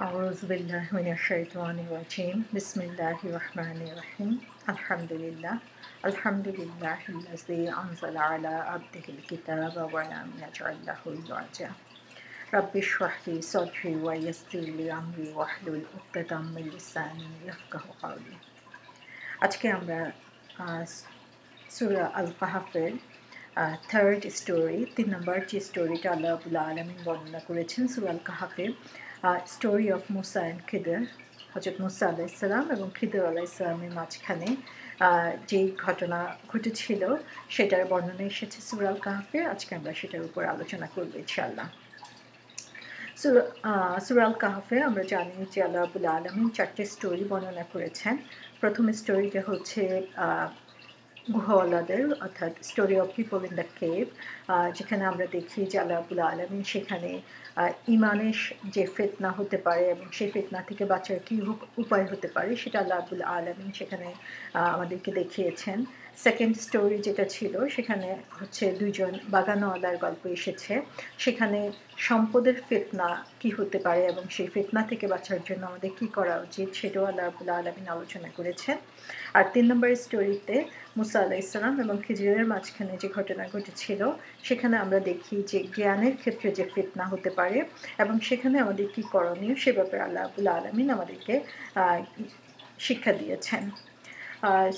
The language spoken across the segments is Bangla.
أعوذ بالله من الشيطان الرجيم بسم الله الرحمن الرحيم الحمد لله الذي أنزل على عبده الكتاب ولم يجعل له عوجا رب اشرح لي صدري ويسر لي أمري واحلل عقدة من لساني يفقهوا قولي আজকে আমরা সূরা আল কাহাফের থার্ড স্টোরি 3 নম্বর যে স্টোরিটা আল্লাহ রাব্বুল আলামিন বর্ণনা করেছেন সূরা আল কাহাফের story of Musa and Khidir হযরত মুসা আলাইহিস সালাম এবং খিদর আলাইহিস সালামের মাঝখানে যেই ঘটনা ঘটেছিল সেটার বর্ণনা এসেছে সূরা আল কাহাফে। আজকে আমরা সেটার উপর আলোচনা করব ইনশাআল্লাহ। সূরা আল কাহাফে আমরা জানি যে আল্লাহ রাব্বুল আলামিন 4টি স্টোরি বর্ণনা করেছেন। প্রথম স্টোরিটা হচ্ছে গুহাওয়ালাদের অর্থাৎ story of people in the cave, যেখানে আমরা দেখি যে আল্লাহ রাব্বুল আলামিন সেখানে ইমানের যে ফিতনা হতে পারে এবং সেই ফিতনা থেকে বাঁচার কী উপায় হতে পারে সেটা আল্লাহ রাব্বুল আলামিন সেখানে আমাদেরকে দেখিয়েছেন। সেকেন্ড স্টোরি যেটা ছিল সেখানে হচ্ছে দুইজন বাগানওয়ালার গল্প এসেছে, সেখানে সম্পদের ফিতনা কি হতে পারে এবং সেই ফিতনা থেকে বাঁচার জন্য আমাদের কি করা উচিত সেটাও আল্লাহ রাব্বুল আলামিন আলোচনা করেছেন। আর 3 নম্বর স্টোরিতে মুসা আলাইহিস সালাম এবং খিজিরের মাঝখানে যে ঘটনা ঘটেছিল সেখানে আমরা দেখি যে জ্ঞানের ক্ষেত্রে যে ফিতনা হতে পারে এবং সেখানে আমাদের কি করণীয় সে ব্যাপারে আল্লাহ রাব্বুল আলামিন আমাদেরকে শিক্ষা দিয়েছেন।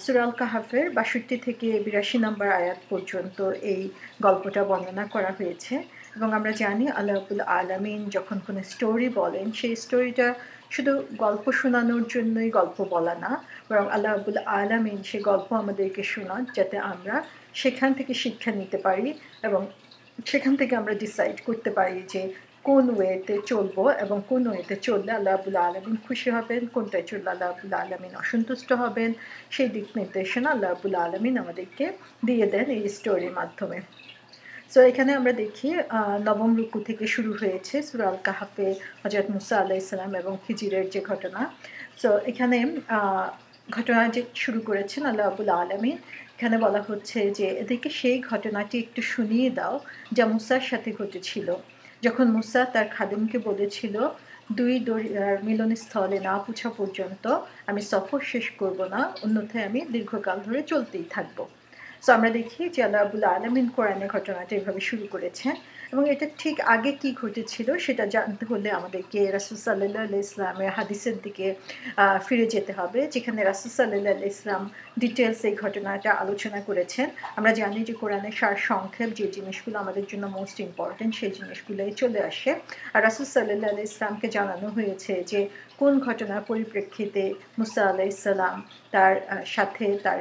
সূরা আল কাহাফের 62 থেকে 82 নম্বর আয়াত পর্যন্ত এই গল্পটা বর্ণনা করা হয়েছে এবং আমরা জানি আল্লাহ রাব্বুল আলামিন যখন কোনো স্টোরি বলেন সেই স্টোরিটা শুধু গল্প শোনানোর জন্যই গল্প বলা না, বরং আল্লাহ রাব্বুল আলামিন সেই গল্প আমাদেরকে শোনান যাতে আমরা সেখান থেকে শিক্ষা নিতে পারি এবং সেখান থেকে আমরা ডিসাইড করতে পারি যে কোন ওয়েতে চলবো এবং কোন ওয়েতে চললে আল্লাহ রাব্বুল আলামিন খুশি হবেন, কোনটায় চললে আল্লাহ রাব্বুল আলামিন অসন্তুষ্ট হবেন, সেই দিক নির্দেশনা আল্লাহ রাব্বুল আলামিন আমাদেরকে দিয়ে দেন এই স্টোরির মাধ্যমে। সো এখানে আমরা দেখি নবম রুকু থেকে শুরু হয়েছে সূরা আল কাহাফে হযরত মুসা আলাইহিস সালাম এবং খিজিরের যে ঘটনা। সো এখানে ঘটনা যে শুরু করেছেন আল্লাহ রাব্বুল আলামিন, এখানে বলা হচ্ছে যে এদেরকে সেই ঘটনাটি একটু শুনিয়ে দাও যা মুসার সাথে ঘটেছিল, যখন মুসা তার খাদেমকে বলেছিল 2 দরিয়ার মিলনস্থলে না পৌঁছা পর্যন্ত আমি সফর শেষ করব না, অন্যথায় আমি দীর্ঘকাল ধরে চলতেই থাকবো। সো আমরা দেখি যে আল্লাহ রাব্বুল আলামিন কোরআনের ঘটনাটা এভাবে শুরু করেছেন এবং এটা ঠিক আগে কি ঘটেছিল সেটা জানতে হলে আমাদেরকে রাসূল সাল্লাল্লাহু আলাইহি ইসলামের হাদিসের দিকে ফিরে যেতে হবে, যেখানে রাসূল সাল্লাল্লাহু আলাইহি ইসলাম ডিটেলস এই ঘটনাটা আলোচনা করেছেন। আমরা জানি যে কোরআনের সার সংক্ষেপ যে জিনিসগুলো আমাদের জন্য মোস্ট ইম্পর্টেন্ট সেই জিনিসগুলোই চলে আসে। আর রাসূল সাল্লাল্লাহু আলাইহি ইসলামকে জানানো হয়েছে যে কোন ঘটনার পরিপ্রেক্ষিতে মুসা আলাইহিস সালাম তার সাথে তার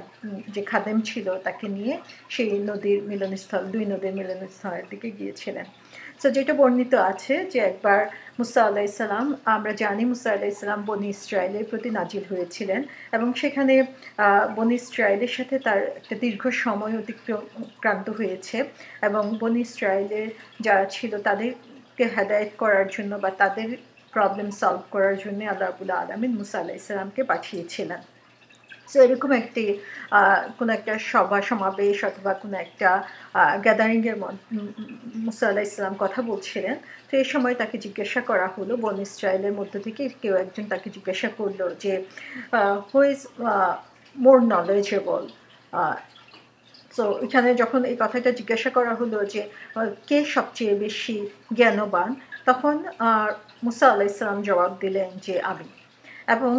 যে খাদেম ছিল তাকে নিয়ে সেই নদীর মিলনস্থল 2 নদীর মিলনস্থলের দিকে গিয়েছিলেন। সো যেটা বর্ণিত আছে যে একবার মুসা আলাইহিস সালাম, আমরা জানি মুসা আলাইহিস সালাম বনি ইসরায়েলের প্রতি নাজিল হয়েছিলেন এবং সেখানে বনি ইসরায়েলের সাথে তার একটা দীর্ঘ সময় অতিক্রান্ত হয়েছে এবং বনি ইসরায়েলের যারা ছিল তাদেরকে হেদায়েত করার জন্য বা তাদের প্রবলেম সলভ করার জন্য আল্লাহ রাব্বুল আলামিন মুসা আলাইহিস সালামকে পাঠিয়েছিলেন। সো এরকম একটি কোনো একটা সভা সমাবেশ অথবা কোনো একটা গ্যাদারিংয়ের মুসা আলাইহিস সালাম কথা বলছিলেন। তো এই সময় তাকে জিজ্ঞাসা করা হলো, বনি ইসরায়েলের মধ্য থেকে কেউ একজন তাকে জিজ্ঞাসা করলো যে who is more knowledgeable. So এখানে যখন এই কথাটা জিজ্ঞাসা করা হলো যে কে সবচেয়ে বেশি জ্ঞানবান, তখন মুসা আলাইহিস সালাম জবাব দিলেন যে আমি। এবং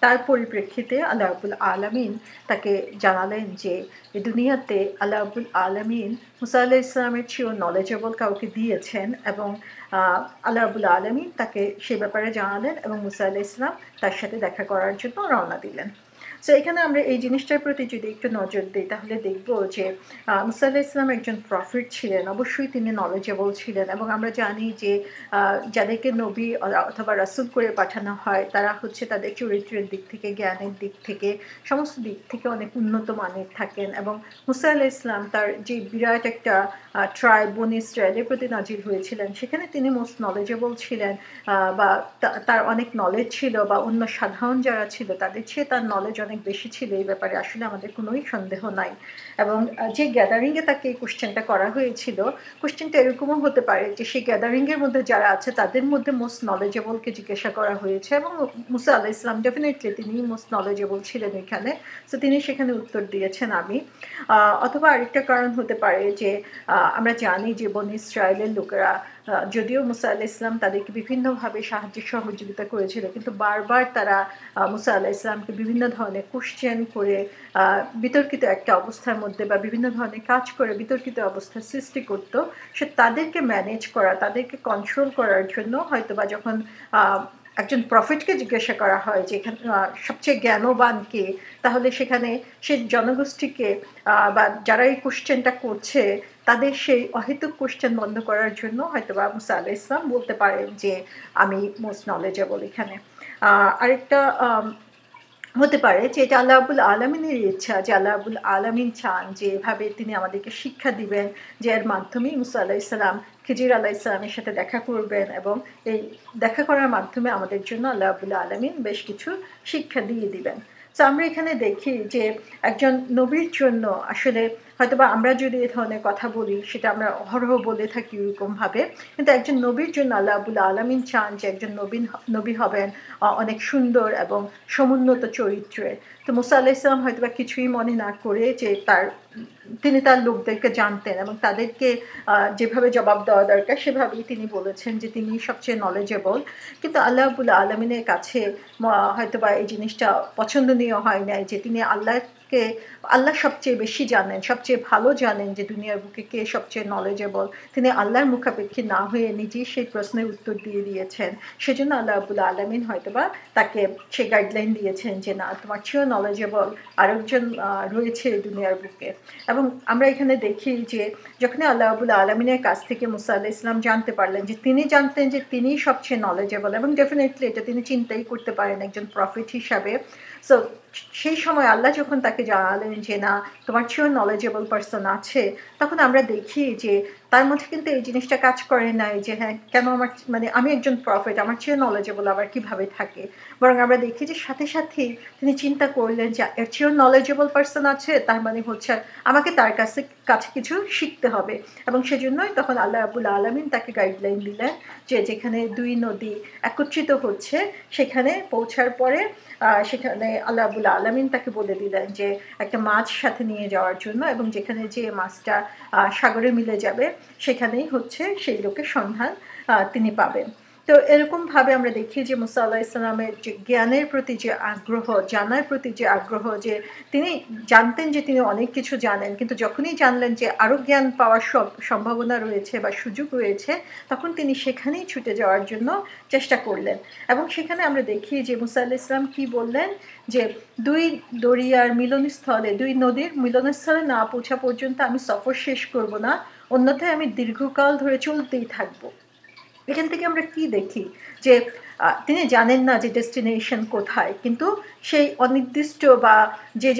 তার পরিপ্রেক্ষিতে আল্লাহ রাব্বুল আলামিন তাকে জানালেন যে এই দুনিয়াতে আল্লাহ রাব্বুল আলামিন মুসা আলাইহিস সালামের চেয়েও নলেজেবল কাউকে দিয়েছেন এবং আল্লাহ রাব্বুল আলামিন তাকে সে ব্যাপারে জানালেন এবং মুসা আলাইহিস সালাম তার সাথে দেখা করার জন্য রওনা দিলেন। সো এখানে আমরা এই জিনিসটার প্রতি যদি একটু নজর দিই তাহলে দেখব যে মুসা আলাইহিস সালাম একজন প্রফেট ছিলেন, অবশ্যই তিনি নলেজেবল ছিলেন এবং আমরা জানি যে যাদেরকে নবী অথবা রাসূল করে পাঠানো হয় তারা হচ্ছে তাদের চরিত্রের দিক থেকে, জ্ঞানের দিক থেকে, সমস্ত দিক থেকে অনেক উন্নত মানের থাকেন এবং মুসা আলাইহিস সালাম তার যে বিরাট একটা ট্রাইব বনি ইসরায়েলের প্রতি নাজিল হয়েছিলেন সেখানে তিনি মোস্ট নলেজেবল ছিলেন বা তার অনেক নলেজ ছিল বা অন্য সাধারণ যারা ছিল তাদের চেয়ে তার নলেজ অনেক বেশি ছিল এই ব্যাপারে আসলে আমাদের কোনোই সন্দেহ নাই। এবং যে গ্যাদারিংয়ে তাকে এই কোয়েশ্চেনটা করা হয়েছিল, কোয়েশ্চেনটা এরকমও হতে পারে যে সেই গ্যাদারিংয়ের মধ্যে যারা আছে তাদের মধ্যে মোস্ট নলেজেবলকে জিজ্ঞাসা করা হয়েছে এবং মুসা আলাইহিস সালাম ডেফিনিটলি তিনি মোস্ট নলেজেবল ছিলেন এখানে। সো তিনি সেখানে উত্তর দিয়েছেন আমি। অথবা আরেকটা কারণ হতে পারে যে আমরা জানি যে বনী ইসরায়েলের লোকেরা যদিও মুসা আলাইহিস সালাম তাদেরকে বিভিন্নভাবে সাহায্য সহযোগিতা করেছিল, কিন্তু বারবার তারা মুসা আলাইহিস সালামকে বিভিন্ন ধরনের কোশ্চেন করে বিতর্কিত একটা অবস্থার মধ্যে বা বিভিন্ন ধরনের কাজ করে বিতর্কিত অবস্থার সৃষ্টি করত। সে তাদেরকে ম্যানেজ করা, তাদেরকে কন্ট্রোল করার জন্য হয়তোবা যখন একজন প্রফেটকে জিজ্ঞাসা করা হয় যে এখানে সবচেয়ে জ্ঞানবান কে, তাহলে সেখানে সে জনগোষ্ঠীকে বা যারা এই কোশ্চেনটা করছে তাদের সেই অহেতুক কোশ্চেন বন্ধ করার জন্য হয়তোবা মুসা আলাইহিস সালাম বলতে পারেন যে আমি মোস্ট নলেজেবল এখানে। আরেকটা হতে পারে যে এটা আল্লাহ রাব্বুল আলামিনের ইচ্ছা, যে আল্লাহ রাব্বুল আলামিন চান যে এভাবে তিনি আমাদেরকে শিক্ষা দিবেন, যে এর মাধ্যমেই মুসা আলাইহিস সালাম খিজির আলাইহিস সালামের সাথে দেখা করবেন এবং এই দেখা করার মাধ্যমে আমাদের জন্য আল্লাহ রাব্বুল আলামিন বেশ কিছু শিক্ষা দিয়ে দিবেন। সো আমরা এখানে দেখি যে একজন নবীর জন্য আসলে হয়তোবা আমরা যদি এ ধরনের কথা বলি সেটা আমরা অহরহ বলে থাকি এরকমভাবে, কিন্তু একজন নবীর জন্য আল্লাহ রাব্বুল আলামিন চান যে একজন নবী হবেন অনেক সুন্দর এবং সমুন্নত চরিত্রের। তো মুসা আলাইহিস সালাম হয়তোবা কিছুই মনে না করে যে তিনি তার লোকদেরকে জানতেন এবং তাদেরকে যেভাবে জবাব দেওয়া দরকার সেভাবেই তিনি বলেছেন যে তিনি সবচেয়ে নলেজেবল। কিন্তু আল্লাহ রাব্বুল আলামিনের কাছে হয়তোবা এই জিনিসটা পছন্দনীয় হয় নাই যে তিনি আল্লাহ সবচেয়ে বেশি জানেন, সবচেয়ে ভালো জানেন যে দুনিয়ার বুকে কে সবচেয়ে নলেজেবল। তিনি আল্লাহর মুখাপেক্ষী না হয়ে নিজেই সেই প্রশ্নের উত্তর দিয়ে দিয়েছেন। সেজন্য আল্লাহ রাব্বুল আলামিন হয়তোবা তাকে সেই গাইডলাইন দিয়েছেন যে না, তোমার চেয়েও নলেজেবল আরেকজন রয়েছে দুনিয়ার বুকে। এবং আমরা এখানে দেখি যে যখন আল্লাহ রাব্বুল আলামিনের কাছ থেকে মুসা আলাইহিস সালাম জানতে পারলেন যে তিনি জানতেন যে তিনিই সবচেয়ে নলেজেবল এবং ডেফিনেটলি এটা তিনি চিন্তাই করতে পারেন একজন প্রফেট হিসাবে। সো সেই সময় আল্লাহ যখন তাকে জানালেন যে না, তোমার চেয়েও নলেজেবল পারসন আছে, তখন আমরা দেখি যে তার মধ্যে কিন্তু এই জিনিসটা কাজ করে নাই যে হ্যাঁ কেন আমার আমি একজন প্রফেট, আমার চেয়ে নলেজেবল আবার কিভাবে থাকে। বরং আমরা দেখি যে সাথে সাথেই তিনি চিন্তা করলেন যে এর চেয়েও নলেজেবল পারসন আছে, তার মানে হচ্ছে আমাকে তার কাছে কিছু শিখতে হবে। এবং সেজন্যই তখন আল্লাহ রাব্বুল আলামিন তাকে গাইডলাইন দিলেন যে যেখানে দুই নদী একত্রিত হচ্ছে সেখানে পৌঁছার পরে সেখানে আল্লাহ রাব্বুল আলামিন তাকে বলে দিলেন যে একটা মাছ সাথে নিয়ে যাওয়ার জন্য, এবং যেখানে যে মাছটা সাগরে মিলে যাবে সেখানেই হচ্ছে সেই লোকের সন্ধান তিনি পাবেন। তো এরকমভাবে আমরা দেখি যে মুসা আলাইহিস সালামের যে জ্ঞানের প্রতি যে আগ্রহ, জানার প্রতি যে আগ্রহ, যে তিনি জানতেন যে তিনি অনেক কিছু জানেন, কিন্তু যখনই জানলেন যে আরও জ্ঞান পাওয়ার সম্ভাবনা রয়েছে বা সুযোগ রয়েছে, তখন তিনি সেখানেই ছুটে যাওয়ার জন্য চেষ্টা করলেন। এবং সেখানে আমরা দেখি যে মুসা আলাইহিস সালাম কি বললেন যে দুই দরিয়ার মিলনস্থলে, দুই নদীর মিলনস্থলে না পৌঁছা পর্যন্ত আমি সফর শেষ করব না, অন্যথায় আমি দীর্ঘকাল ধরে চলতেই থাকবো। এখান থেকে আমরা কি দেখি যে তিনি জানেন না যে ডেস্টিনেশন কোথায়, কিন্তু সেই অনির্দিষ্ট বা যে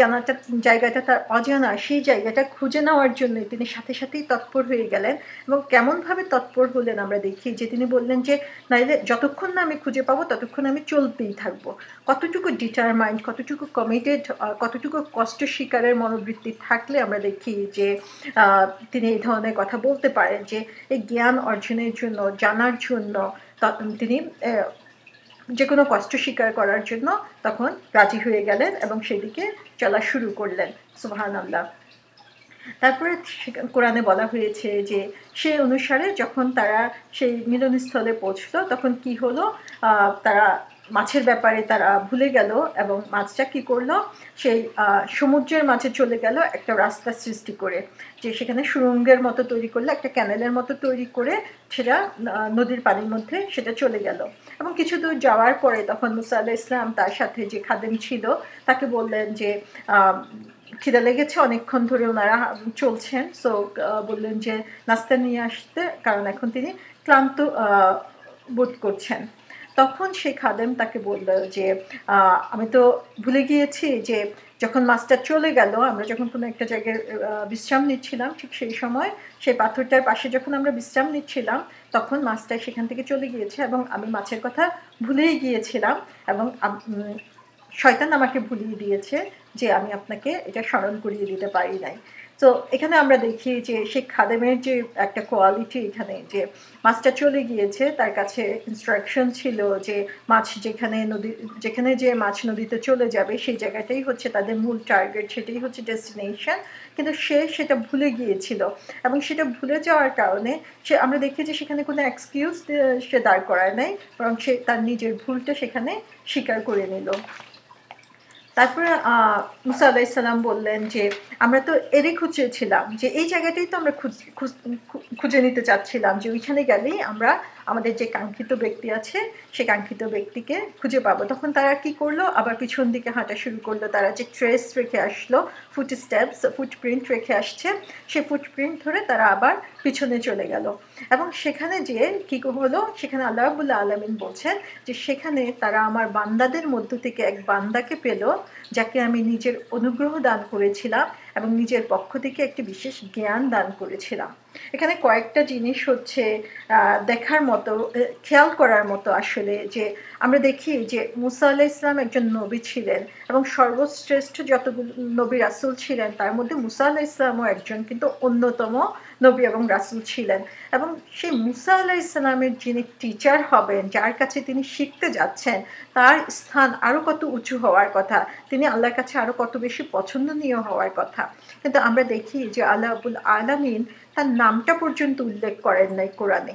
জায়গাটা তার অজানা, সেই জায়গাটা খুঁজে নেওয়ার জন্য তিনি সাথে সাথেই তৎপর হয়ে গেলেন। এবং কেমনভাবে তৎপর হলেন আমরা দেখি যে তিনি বললেন যে নাইলে যতক্ষণ না আমি খুঁজে পাবো ততক্ষণ আমি চলতেই থাকবো। কতটুকু ডিটারমাইন্ড, কতটুকু কমিটেড, কতটুকু কষ্ট স্বীকারের মনোবৃত্তি থাকলে আমরা দেখি যে তিনি এই ধরনের কথা বলতে পারেন যে এই জ্ঞান অর্জনের জন্য, জানার জন্য তিনি যে কোনো কষ্ট স্বীকার করার জন্য তখন রাজি হয়ে গেলেন এবং সেদিকে চলা শুরু করলেন। সুবহানাল্লাহ। তারপরে কোরআনে বলা হয়েছে যে সেই অনুসারে যখন তারা সেই মিলনস্থলে পৌঁছলো তখন কি হলো, তারা মাছের ব্যাপারে তারা ভুলে গেল এবং মাছটা কি করলো, সেই সমুদ্রের মাঝে চলে গেল একটা রাস্তা সৃষ্টি করে, যে সেখানে সুড়ঙ্গের মতো তৈরি করলে, একটা ক্যানেলের মতো তৈরি করে সেটা নদীর পানির মধ্যে সেটা চলে গেল। এবং কিছু দূর যাওয়ার পরে তখন মুসা আলাইহিস সালাম তার সাথে যে খাদেম ছিল তাকে বললেন যে খিদে লেগেছে, অনেকক্ষণ ধরে ওনারা চলছেন, সো বললেন যে নাস্তা নিয়ে আসতে, কারণ এখন তিনি ক্লান্ত বোধ করছেন। তখন সেই খাদেম তাকে বলল যে আমি তো ভুলে গিয়েছি যে যখন মাছটা চলে গেল, আমরা যখন কোনো একটা জায়গায় বিশ্রাম নিচ্ছিলাম, ঠিক সেই সময় সেই পাথরটার পাশে যখন আমরা বিশ্রাম নিচ্ছিলাম তখন মাছটা সেখান থেকে চলে গিয়েছে এবং আমি মাছের কথা ভুলেই গিয়েছিলাম। এবং শয়তান আমাকে ভুলিয়ে দিয়েছে যে আমি আপনাকে এটা স্মরণ করিয়ে দিতে পারি নাই। তো এখানে আমরা দেখি যে সেই খাদেমের যে একটা কোয়ালিটি এখানে, যে মাছটা চলে গিয়েছে, তার কাছে ইনস্ট্রাকশন ছিল যে মাছ যেখানে যে মাছ নদীতে চলে যাবে সেই জায়গাটাই হচ্ছে তাদের মূল টার্গেট, সেটাই হচ্ছে ডেস্টিনেশন। কিন্তু সে সেটা ভুলে গিয়েছিল, এবং সেটা ভুলে যাওয়ার কারণে আমরা দেখি যে সেখানে কোনো এক্সকিউজ সে দাঁড় করায় নাই, বরং সে তার নিজের ভুলটা সেখানে স্বীকার করে নিল। তারপরে মুসা আলাইসাল্লাম বললেন যে আমরা তো এরই খুঁজেছিলাম, যে এই জায়গাটাই তো আমরা খুঁজে নিতে চাচ্ছিলাম, যে ওইখানে গেলেই আমরা আমাদের যে কাঙ্ক্ষিত ব্যক্তি আছে সে কাঙ্ক্ষিত ব্যক্তিকে খুঁজে পাবো। তখন তারা কি করলো, আবার পিছন দিকে হাঁটা শুরু করলো। তারা যে ট্রেস রেখে আসলো, ফুটপ্রিন্ট রেখে আসছে, সেই ফুটপ্রিন্ট ধরে তারা আবার পিছনে চলে গেল। এবং সেখানে যে কি হলো, সেখানে আল্লাহ রাব্বুল আলামিন বলছেন যে সেখানে তারা আমার বান্দাদের মধ্য থেকে এক বান্দাকে পেল, যাকে আমি নিজের অনুগ্রহ দান করেছিলাম এবং নিজের পক্ষ থেকে একটি বিশেষ জ্ঞান দান করেছিলাম। এখানে কয়েকটা জিনিস হচ্ছে দেখার মতো, খেয়াল করার মতো আসলে, যে আমরা দেখি যে মুসা আলাইহিস সালাম একজন নবী ছিলেন, এবং সর্বশ্রেষ্ঠ যতগুলো নবী রাসূল ছিলেন তার মধ্যে মুসা আলাইহিস সালামও একজন কিন্তু অন্যতম নবী এবং রাসূল ছিলেন। এবং সেই মুসা আলাইহিস সালামের যিনি টিচার হবেন, যার কাছে তিনি শিখতে যাচ্ছেন, তার স্থান আরও কত উঁচু হওয়ার কথা, তিনি আল্লাহর কাছে আরও কত বেশি পছন্দনীয় হওয়ার কথা। কিন্তু আমরা দেখি যে আল্লাহ রাব্বুল আলামিন তার নামটা পর্যন্ত উল্লেখ করেন নাই কোরআনে।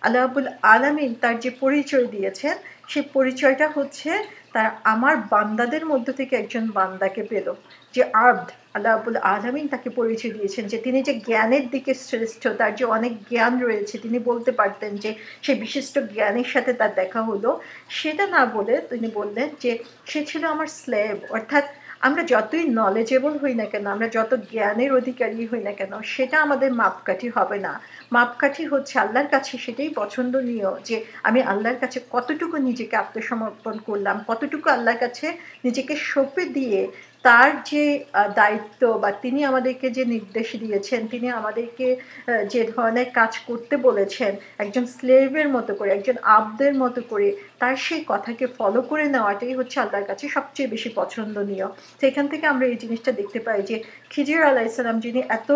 আল্লাহ রাব্বুল আলামিন তার যে পরিচয় দিয়েছেন, সেই পরিচয়টা হচ্ছে তার আমার বান্দাদের মধ্য থেকে একজন বান্দাকে পেল, যে আব্দ। আল্লাহ রাব্বুল আলামিন তাকে পরিচয় দিয়েছেন যে তিনি যে জ্ঞানের দিকে শ্রেষ্ঠ, তার যে অনেক জ্ঞান রয়েছে, তিনি বলতে পারতেন যে সেই বিশিষ্ট জ্ঞানের সাথে তার দেখা হলো। সেটা না বলে তিনি বললেন যে সে ছিল আমার স্লেভ। অর্থাৎ আমরা যতই নলেজেবল হই না কেন, আমরা যত জ্ঞানের অধিকারী হই না কেন, সেটা আমাদের মাপকাঠি হবে না। মাপকাঠি হচ্ছে আল্লাহর কাছে সেটাই পছন্দনীয়, যে আমি আল্লাহর কাছে কতটুকু নিজেকে আত্মসমর্পণ করলাম, কতটুকু আল্লাহর কাছে নিজেকে সঁপে দিয়ে তার যে দায়িত্ব বা তিনি আমাদেরকে যে নির্দেশ দিয়েছেন, তিনি আমাদেরকে যে ধরনের কাজ করতে বলেছেন, একজন স্লেভের মতো করে, একজন আব্দের মতো করে তার সেই কথাকে ফলো করে নেওয়াটাই হচ্ছে আল্লাহর কাছে সবচেয়ে বেশি পছন্দনীয়। তো এখান থেকে আমরা এই জিনিসটা দেখতে পাই যে খিজির আলাইহিসসালাম, যিনি এত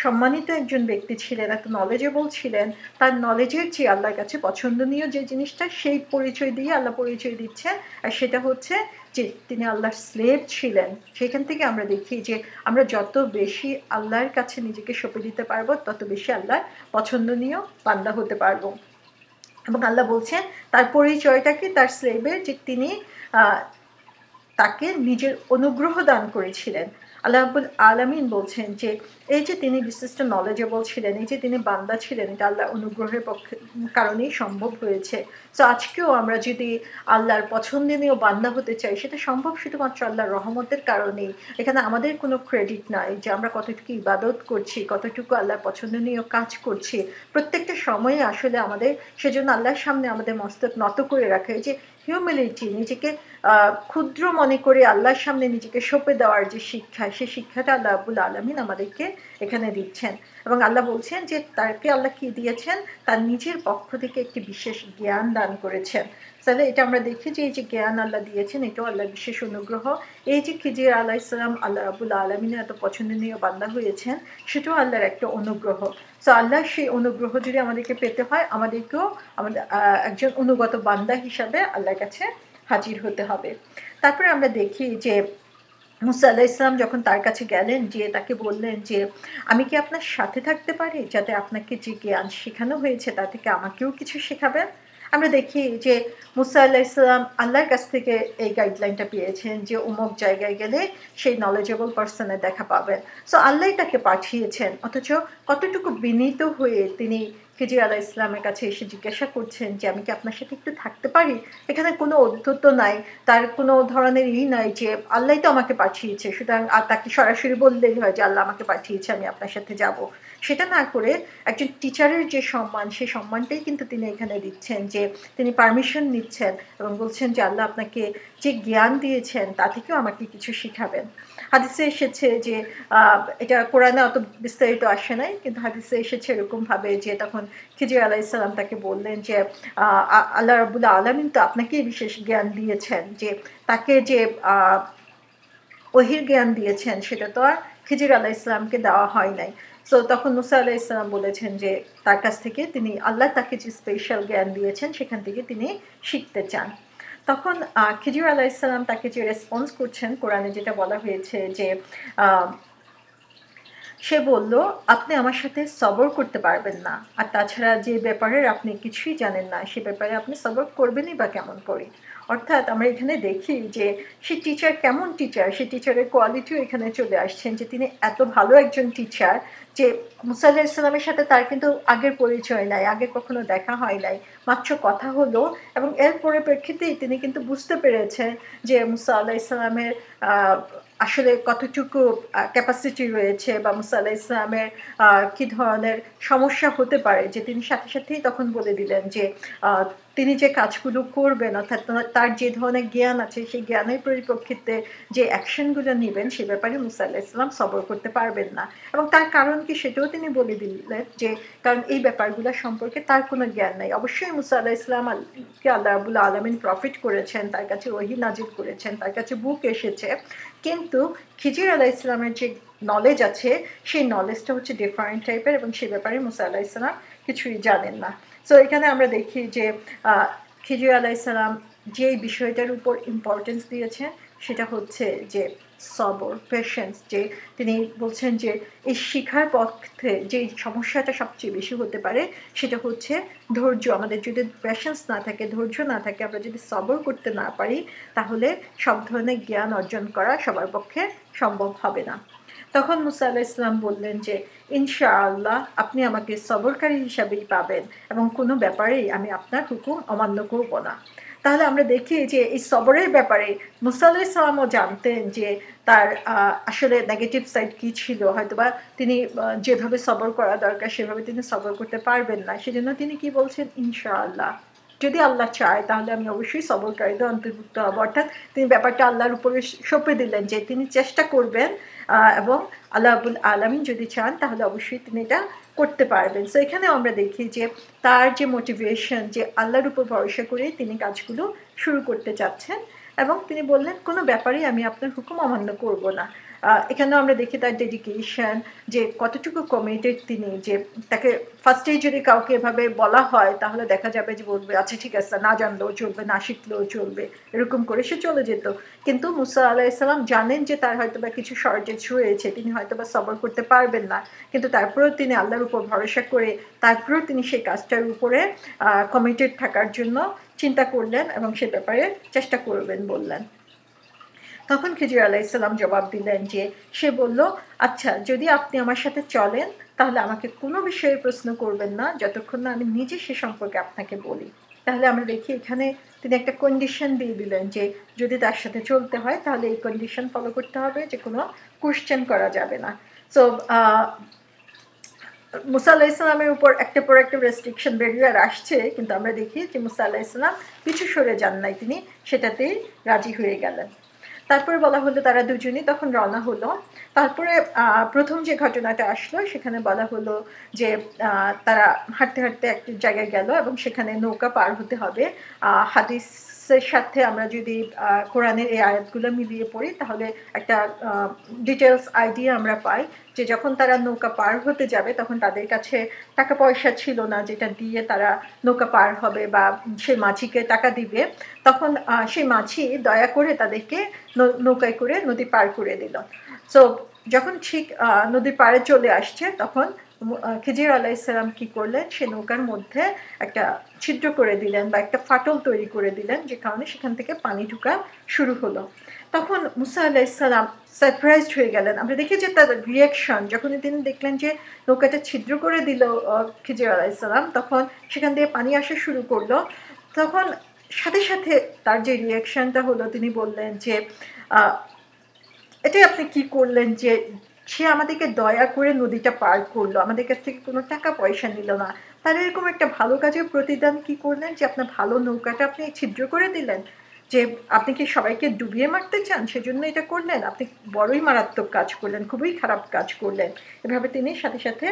সম্মানিত একজন ব্যক্তি ছিলেন, এত নলেজেবল ছিলেন, তার নলেজের চেয়ে আল্লাহর কাছে পছন্দনীয় যে জিনিসটা, সেই পরিচয় দিয়ে আল্লাহ পরিচয় দিচ্ছেন, আর সেটা হচ্ছে যে তিনি আল্লাহর স্লেভ ছিলেন। সেখান থেকে আমরা দেখি যে আমরা যত বেশি আল্লাহর কাছে নিজেকে সঁপে দিতে পারবো, তত বেশি আল্লাহর পছন্দনীয় বান্দা হতে পারবো। এবং আল্লাহ বলছেন তার পরিচয়টা কি, তার স্লেভের, যে তিনি তাকে নিজের অনুগ্রহ দান করেছিলেন। আল্লাহ রাব্বুল আলামিন বলছেন যে এই যে তিনি বিশিষ্ট নলেজেবল ছিলেন, এই যে তিনি বান্দা ছিলেন, এটা আল্লাহ অনুগ্রহের কারণেই সম্ভব হয়েছে। সো আজকেও আমরা যদি আল্লাহর পছন্দনীয় বান্দা হতে চাই, সেটা সম্ভব শুধুমাত্র আল্লাহর রহমতের কারণেই। এখানে আমাদের কোনো ক্রেডিট নাই যে আমরা কতটুকু ইবাদত করছি, কতটুকু আল্লাহর পছন্দনীয় কাজ করছি। প্রত্যেকটা সময়ে আসলে আমাদের সেজন্য আল্লাহর সামনে আমাদের মস্তক নত করে রাখা, যে হিউমিলিটি, নিজেকে ক্ষুদ্র মনে করে আল্লাহর সামনে নিজেকে সঁপে দেওয়ার যে শিক্ষা, সেই শিক্ষাটা আল্লাহ রাব্বুল আলামিন আমাদেরকে এখানে দিচ্ছেন। এবং আল্লাহ বলছেন যে তাকে আল্লাহ কি দিয়েছেন, তার নিজের পক্ষ থেকে একটি বিশেষ জ্ঞান দান করেছেন। তাহলে এটা আমরা দেখি যে এই যে জ্ঞান আল্লাহ দিয়েছেন, এটাও আল্লাহর বিশেষ অনুগ্রহ। এই যে খিজির আলাইহিস সালাম আল্লাহ রাব্বুল আলামিনের এত পছন্দনীয় বান্দা হয়েছেন, সেটাও আল্লাহর একটা অনুগ্রহ। সো আল্লাহ সেই অনুগ্রহ যদি আমাদেরকে পেতে হয়, আমাদেরকেও আমাদের একজন অনুগত বান্দা হিসাবে আল্লাহর কাছে হাজির হতে হবে। তারপরে আমরা দেখি যে মুসা আলাইহিস সালাম যখন তার কাছে গেলেন, যে তাকে বললেন যে আমি কি আপনার সাথে থাকতে পারি, যাতে আপনাকে যে জ্ঞান শেখানো হয়েছে তা থেকে আমাকেও কিছু শেখাবেন। আমরা দেখি যে মুসা আলাইহিস সালাম আল্লাহর কাছ থেকে এই গাইডলাইনটা পেয়েছেন যে অমুক জায়গায় গেলে সেই নলেজেবল পার্সনের দেখা পাবেন। সো আল্লাহ তাকে পাঠিয়েছেন, অথচ কতটুকু বিনীত হয়ে তিনি খিজির আলাইহিস সালামের কাছে এসে জিজ্ঞাসা করছেন যে আমি কি আপনার সাথে একটু থাকতে পারি। এখানে কোনো ঔদ্ধত্য নাই, তার কোনো ধরনের নাই যে আল্লাহই তো আমাকে পাঠিয়েছে, সুতরাং আর তাকে সরাসরি বললেই হয় যে আল্লাহ আমাকে পাঠিয়েছে, আমি আপনার সাথে যাব। সেটা না করে একজন টিচারের যে সম্মান, সেই সম্মানটাই কিন্তু তিনি এখানে দিচ্ছেন, যে তিনি পারমিশন নিচ্ছেন এবং বলছেন যে আল্লাহ আপনাকে যে জ্ঞান দিয়েছেন তা থেকেও আমাকে কিছু শিখাবেন। হাদিসে এসেছে যে এটা কোরআনে অত বিস্তারিত আসে নাই, কিন্তু হাদিসে এসেছে এরকমভাবে যে তখন খিজির আলাইহিসসালাম তাকে বললেন যে আল্লাহ রাব্বুল আলামিন তো আপনাকে বিশেষ জ্ঞান দিয়েছেন, যে তাকে যে ওহির জ্ঞান দিয়েছেন সেটা তো আর খিজির আলাইহিসসালামকে দেওয়া হয় নাই। সো তখন মুসা আলাইহিসসালাম বলেছেন যে তার কাছ থেকে তিনি আল্লাহ তাকে যে স্পেশাল জ্ঞান দিয়েছেন সেখান থেকে তিনি শিখতে চান। তখন খিজির আলাইহিসসালাম তাকে যে রেসপন্স করছেন, কোরআনে যেটা বলা হয়েছে যে সে বলল, আপনি আমার সাথে সবর করতে পারবেন না, আর তাছাড়া যে ব্যাপারের আপনি কিছুই জানেন না সে ব্যাপারে আপনি সবর করবেনই বা কেমন করে। অর্থাৎ আমরা এখানে দেখি যে সে টিচার কেমন টিচার, সে টিচারের কোয়ালিটিও এখানে চলে আসছেন, যে তিনি এত ভালো একজন টিচার যে মুসা আলাইহিসসালামের সাথে তার কিন্তু আগের পরিচয় নাই, আগে কখনো দেখা হয় নাই, মাত্র কথা হলো, এবং এর পরিপ্রেক্ষিতেই তিনি কিন্তু বুঝতে পেরেছেন যে মুসা আলাইহিসসালামের আসলে কতটুকু ক্যাপাসিটি রয়েছে, বা মুসা আলাইহিসসালামের কি ধরনের সমস্যা হতে পারে, যে তিনি সাথে সাথেই তখন বলে দিলেন যে তিনি যে কাজগুলো করবেন, অর্থাৎ তার যে ধরনের জ্ঞান আছে সেই জ্ঞানের পরিপ্রেক্ষিতে যে অ্যাকশনগুলো নেবেন সে ব্যাপারে মুসা আলাইহিসসালাম সবর করতে পারবেন না। এবং তার কারণ কি সেটাও তিনি বলে দিলেন, যে কারণ এই ব্যাপারগুলো সম্পর্কে তার কোনো জ্ঞান নাই। অবশ্যই মুসা আলাইহিসসালামকে আল্লাহ রাব্বুল আলামিন প্রফিট করেছেন, তার কাছে ওহী নাজিল করেছেন, তার কাছে বুক এসেছে, কিন্তু খিজির আলাইহিসসালামের যে নলেজ আছে সেই নলেজটা হচ্ছে ডিফারেন্ট টাইপের, এবং সেই ব্যাপারে মুসা আলাইহিসসালাম কিছুই জানেন না। সো এখানে আমরা দেখি যে খিজির আলাইহিসসালাম যে বিষয়টার উপর ইম্পর্টেন্স দিয়েছেন সেটা হচ্ছে যে সবর, পেশেন্স। যে তিনি বলছেন যে এই শিখার পথে যে সমস্যাটা সবচেয়ে বেশি হতে পারে সেটা হচ্ছে ধৈর্য। আমাদের যদি পেশেন্স না থাকে, ধৈর্য না থাকে, আমরা যদি সবর করতে না পারি, তাহলে সব ধরনের জ্ঞান অর্জন করা সবার পক্ষে সম্ভব হবে না। তখন মুসা আলাইহিসসালাম বললেন যে ইনশাআল্লাহ আপনি আমাকে সবরকারী হিসাবেই পাবেন, এবং কোনো ব্যাপারেই আমি আপনার হুকুম অমান্য করব না। তাহলে আমরা দেখি যে এই সবরের ব্যাপারে মুসা আলাইহিসসালামও জানতেন যে তার আসলে নেগেটিভ সাইড কী ছিল, হয়তোবা তিনি যেভাবে সবর করা দরকার সেভাবে তিনি সবর করতে পারবেন না, সেজন্য তিনি কি বলছেন, ইনশাআল্লাহ, যদি আল্লাহ চায় তাহলে আমি অবশ্যই সবরকারীদের অন্তর্ভুক্ত হব। অর্থাৎ তিনি ব্যাপারটা আল্লাহর উপরে সঁপে দিলেন যে তিনি চেষ্টা করবেন, এবং আল্লাহ রাব্বুল আলামিন যদি চান তাহলে অবশ্যই তিনি এটা করতে পারবেন। সো এখানেও আমরা দেখি যে তার যে মোটিভেশন, যে আল্লাহর উপর ভরসা করে তিনি কাজগুলো শুরু করতে চাচ্ছেন, এবং তিনি বললেন কোনো ব্যাপারেই আমি আপনার হুকুম অমান্য করব না। এখানেও আমরা দেখি তার ডেডিকেশন, যে কতটুকু কমিটেড তিনি, যে তাকে ফার্স্টেই যদি কাউকে এভাবে বলা হয় তাহলে দেখা যাবে যে বলবে আচ্ছা ঠিক আছে, না জানলেও চলবে, না শিখলেও চলবে, এরকম করে সে চলে যেত। কিন্তু মুসা আলাইহিসসালাম জানেন যে তার হয়তোবা কিছু শর্টেজ রয়েছে, তিনি হয়তোবা সবর করতে পারবেন না, কিন্তু তারপরেও তিনি আল্লাহর উপর ভরসা করে তারপরেও তিনি সেই কাজটার উপরে কমিটেড থাকার জন্য চিন্তা করলেন, এবং সে ব্যাপারে চেষ্টা করবেন বললেন। তখন খিজির আলাইহিসসালাম জবাব দিলেন যে সে বলল, আচ্ছা যদি আপনি আমার সাথে চলেন তাহলে আমাকে কোনো বিষয়ে প্রশ্ন করবেন না যতক্ষণ না আমি নিজে সে সম্পর্কে আপনাকে বলি। তাহলে আমরা দেখি এখানে তিনি একটা কন্ডিশন দিয়ে দিলেন যে যদি তার সাথে চলতে হয় তাহলে এই কন্ডিশন ফলো করতে হবে, যে কোনো কোশ্চেন করা যাবে না। সো মুসা আলাইহিসসালামের উপর একটা পর একটা রেস্ট্রিকশন বেরিয়ে আসছে, কিন্তু আমরা দেখি যে মুসা আলাইহিসসালাম পিছু সরে যান নাই, তিনি সেটাতেই রাজি হয়ে গেলেন। তারপরে বলা হলো তারা দুজনই তখন রওনা হলো। তারপরে প্রথম যে ঘটনাটা আসলো সেখানে বলা হলো যে তারা হাঁটতে হাঁটতে একটা জায়গায় গেল, এবং সেখানে নৌকা পার হতে হবে। হাদিসের সাথে আমরা যদি কোরআনের এই আয়াতগুলো মিলিয়ে পড়ি তাহলে একটা ডিটেলস আইডিয়া আমরা পাই, যে যখন তারা নৌকা পার হতে যাবে তখন তাদের কাছে টাকা পয়সা ছিল না যেটা দিয়ে তারা নৌকা পার হবে, বা সে মাঝিকে টাকা দিবে। তখন সেই মাঝি দয়া করে তাদেরকে নৌকায় করে নদী পার করে দিল। সো যখন ঠিক নদী পাড়ে চলে আসছে তখন খিজির আলাইহিসসালাম কি করলেন, সে নৌকার মধ্যে একটা ছিদ্র করে দিলেন, বা একটা ফাটল তৈরি করে দিলেন, যে কারণে সেখান থেকে পানি ঢোকা শুরু হলো। তখন মুসা আলাইহিসসালাম সারপ্রাইজড হয়ে গেলেন। আমরা দেখি যে তার রিয়াকশন, যখন তিনি দেখলেন যে নৌকাটা ছিদ্র করে দিল খিজির আলাইহিসসালাম, তখন সেখান থেকে পানি আসা শুরু করলো। তখন সাথে সাথে তার যে রিয়াকশনটা হলো, তিনি বললেন যে এটাই আপনি কি করলেন, যে সে আমাদেরকে দয়া করে নদীটা পার করলো, আমাদের কাছ থেকে কোনো টাকা পয়সা নিল না, তার এরকম একটা ভালো কাজের প্রতিদান কি করলেন, যে আপনার ভালো নৌকাটা আপনি ছিদ্র করে দিলেন, যে আপনি কি সবাইকে ডুবিয়ে মারতে চান সেজন্য এটা করলেন, আপনি বড়ই মারাত্মক কাজ করলেন, খুবই খারাপ কাজ করলেন। এভাবে তিনি সাথে সাথে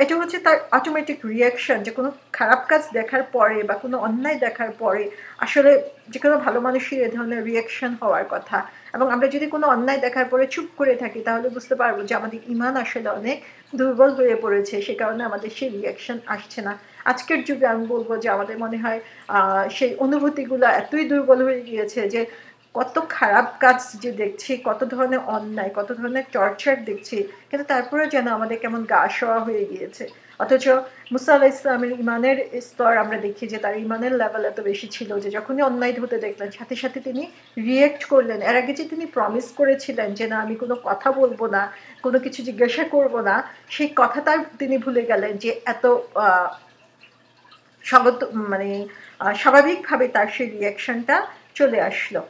এটা হচ্ছে তার অটোমেটিক রিয়াকশন, যে কোনো খারাপ কাজ দেখার পরে বা কোনো অন্যায় দেখার পরে আসলে যে কোনো ভালো মানুষের এ ধরনের রিয়াকশন হওয়ার কথা। এবং আমরা যদি কোনো অন্যায় দেখার পরে চুপ করে থাকি তাহলে বুঝতে পারবো যে আমাদের ইমান আসলে অনেক দুর্বল হয়ে পড়েছে, সে কারণে আমাদের সেই রিয়াকশন আসছে না। আজকের যুগে আমি বলবো যে আমাদের মনে হয় সেই অনুভূতিগুলো এতই দুর্বল হয়ে গিয়েছে যে কত খারাপ কাজ যে দেখছি, কত ধরনের অন্যায়, কত ধরনের টর্চার দেখছি, কিন্তু তারপরে যেন আমাদের কেমন গা সওয়া হয়ে গিয়েছে। অথচ মুসা আলাহ ইসলামের ইমানের স্তর আমরা দেখি যে তার ইমানের লেভেল এত বেশি ছিল যে যখনই অন্যায় হতে দেখলেন সাথে সাথে তিনি রিয়েক্ট করলেন। এর আগে যে তিনি প্রমিস করেছিলেন যে না আমি কোনো কথা বলবো না, কোনো কিছু জিজ্ঞাসা করব না, সেই কথাটা তিনি ভুলে গেলেন যে এত স্বাগত মানে স্বাভাবিকভাবে তার সেই রিয়াকশনটা চলে আসলো।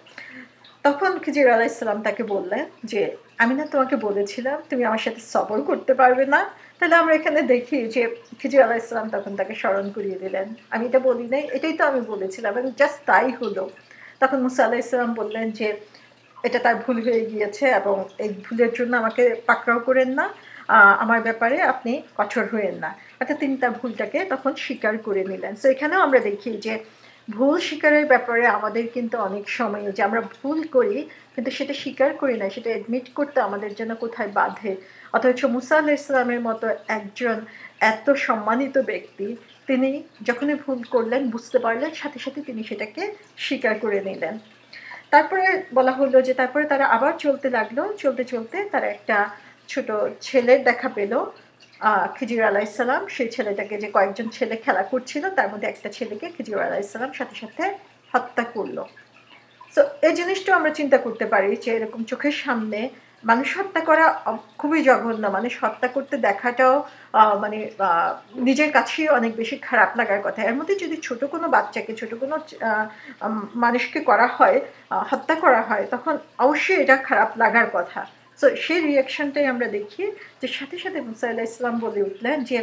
তখন খিজির আলাইসাল্লাম তাকে বললেন যে আমি না তোমাকে বলেছিলাম তুমি আমার সাথে সবর করতে পারবে না। তাহলে আমরা এখানে দেখি যে খিজির আলাইসাল্লাম তখন তাকে স্মরণ করিয়ে দিলেন আমি এটা বলি নাই, এটাই তো আমি বলেছিলাম, এবং জাস্ট তাই হলো। তখন মুসা আলাইসাল্লাম বললেন যে এটা তার ভুল হয়ে গিয়েছে এবং এই ভুলের জন্য আমাকে পাকড়াও করেন না, আমার ব্যাপারে আপনি কঠোর হয়েন না। অর্থাৎ তিনি তার ভুলটাকে তখন স্বীকার করে নিলেন। তো এখানেও আমরা দেখি যে ভুল স্বীকারের ব্যাপারে আমাদের কিন্তু অনেক সময় যে আমরা ভুল করি কিন্তু সেটা স্বীকার করি না, সেটা অ্যাডমিট করতে আমাদের জন্য কোথায় বাধে। অথচ মুসা আলাইহিস সালামের মতো একজন এত সম্মানিত ব্যক্তি, তিনি যখনই ভুল করলেন বুঝতে পারলেন সাথে সাথে তিনি সেটাকে স্বীকার করে নিলেন। তারপরে বলা হলো যে তারপরে তারা আবার চলতে লাগলো, চলতে চলতে তারা একটা ছোট ছেলের দেখা পেল, খিজির আলাইসাল্লাম সেই ছেলেটাকে, যে কয়েকজন ছেলে খেলা করছিল তার মধ্যে একটা ছেলেকে খিজির আলাইসাল্লাম সাথে সাথে হত্যা করলো। তো এই জিনিসটা আমরা চিন্তা করতে পারি যে এরকম চোখের সামনে মানুষ হত্যা করা খুবই জঘন্য, মানুষ হত্যা করতে দেখাটাও মানে নিজের কাছেই অনেক বেশি খারাপ লাগার কথা। এর মধ্যে যদি ছোট কোনো বাচ্চাকে, ছোট কোনো মানুষকে করা হয়, হত্যা করা হয়, তখন অবশ্যই এটা খারাপ লাগার কথা। তো সেই রিয়াকশনটাই আমরা দেখি যে সাথে সাথে মুসা আলাইহিস সালাম বলে উঠলেন যে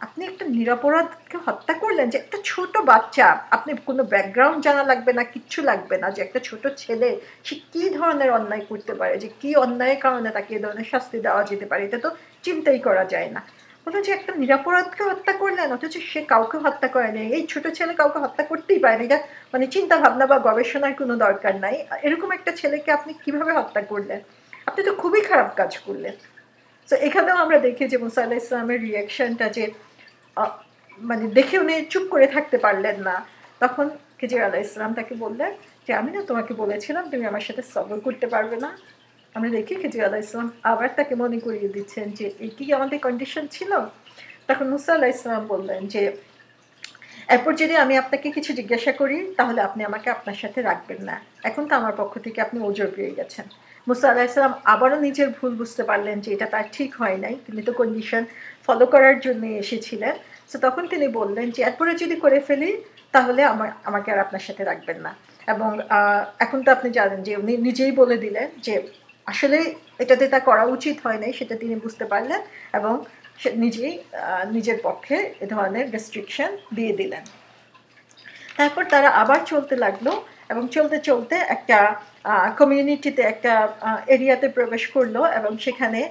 আপনি একটা নিরপরাধকে হত্যা করলেন, যে একটা ছোট বাচ্চা, আপনি কোনো ব্যাকগ্রাউন্ড জানা লাগবে না, কিচ্ছু লাগবে না, যে একটা ছোট ছেলে সে কি ধরনের অন্যায় করতে পারে, যে কি অন্যায়ের কারণে তাকে এই ধরনের শাস্তি দেওয়া যেতে পারে, এটা তো চিন্তাই করা যায় না। বললো যে একটা নিরাপরাধকে হত্যা করলেন, অথচ সে কাউকে হত্যা করেনি, এই ছোট ছেলে কাউকে হত্যা করতেই পারেনি, এটা মানে চিন্তা ভাবনা বা গবেষণার কোনো দরকার নাই, এরকম একটা ছেলেকে আপনি কিভাবে হত্যা করলেন, আপনি তো খুবই খারাপ কাজ করলেন। তো এখানেও আমরা দেখি যে মুসা আলাইহিস সালামের রিয়াকশনটা যে মানে দেখে উনি চুপ করে থাকতে পারলেন না। তখন খিজির আলাইহিস সালাম তাকে বললেন যে আমি না তোমাকে বলেছিলাম তুমি আমার সাথে সবর করতে পারবে না। আমরা দেখি খিজির আলাইহিস সালাম আবার তাকে মনে করিয়ে দিচ্ছেন যে এই কি আমাদের কন্ডিশন ছিল। তখন মুসা আলাইহিস সালাম বললেন যে এরপর যদি আমি আপনাকে কিছু জিজ্ঞাসা করি তাহলে আপনি আমাকে আপনার সাথে রাখবেন না, এখন তো আমার পক্ষ থেকে আপনি ওজর পেয়ে গেছেন। মুসা আলাইহিস সালাম আবারও নিজের ভুল বুঝতে পারলেন যে এটা তার ঠিক হয় নাই, তিনি তো কন্ডিশন ফলো করার জন্য এসেছিলেন। তো তখন তিনি বললেন যে এরপরে যদি করে ফেলি তাহলে আমাকে আর আপনার সাথে রাখবেন না। এবং এখন তো আপনি জানেন যে উনি নিজেই বলে দিলেন যে আসলে এটাতে তা করা উচিত হয় নাই, সেটা তিনি বুঝতে পারলেন এবং সে নিজেই নিজের পক্ষে এ ধরনের রেস্ট্রিকশন দিয়ে দিলেন। তারপর তারা আবার চলতে লাগলো এবং চলতে চলতে একটা কমিউনিটিতে, একটা এরিয়াতে প্রবেশ করলো এবং সেখানে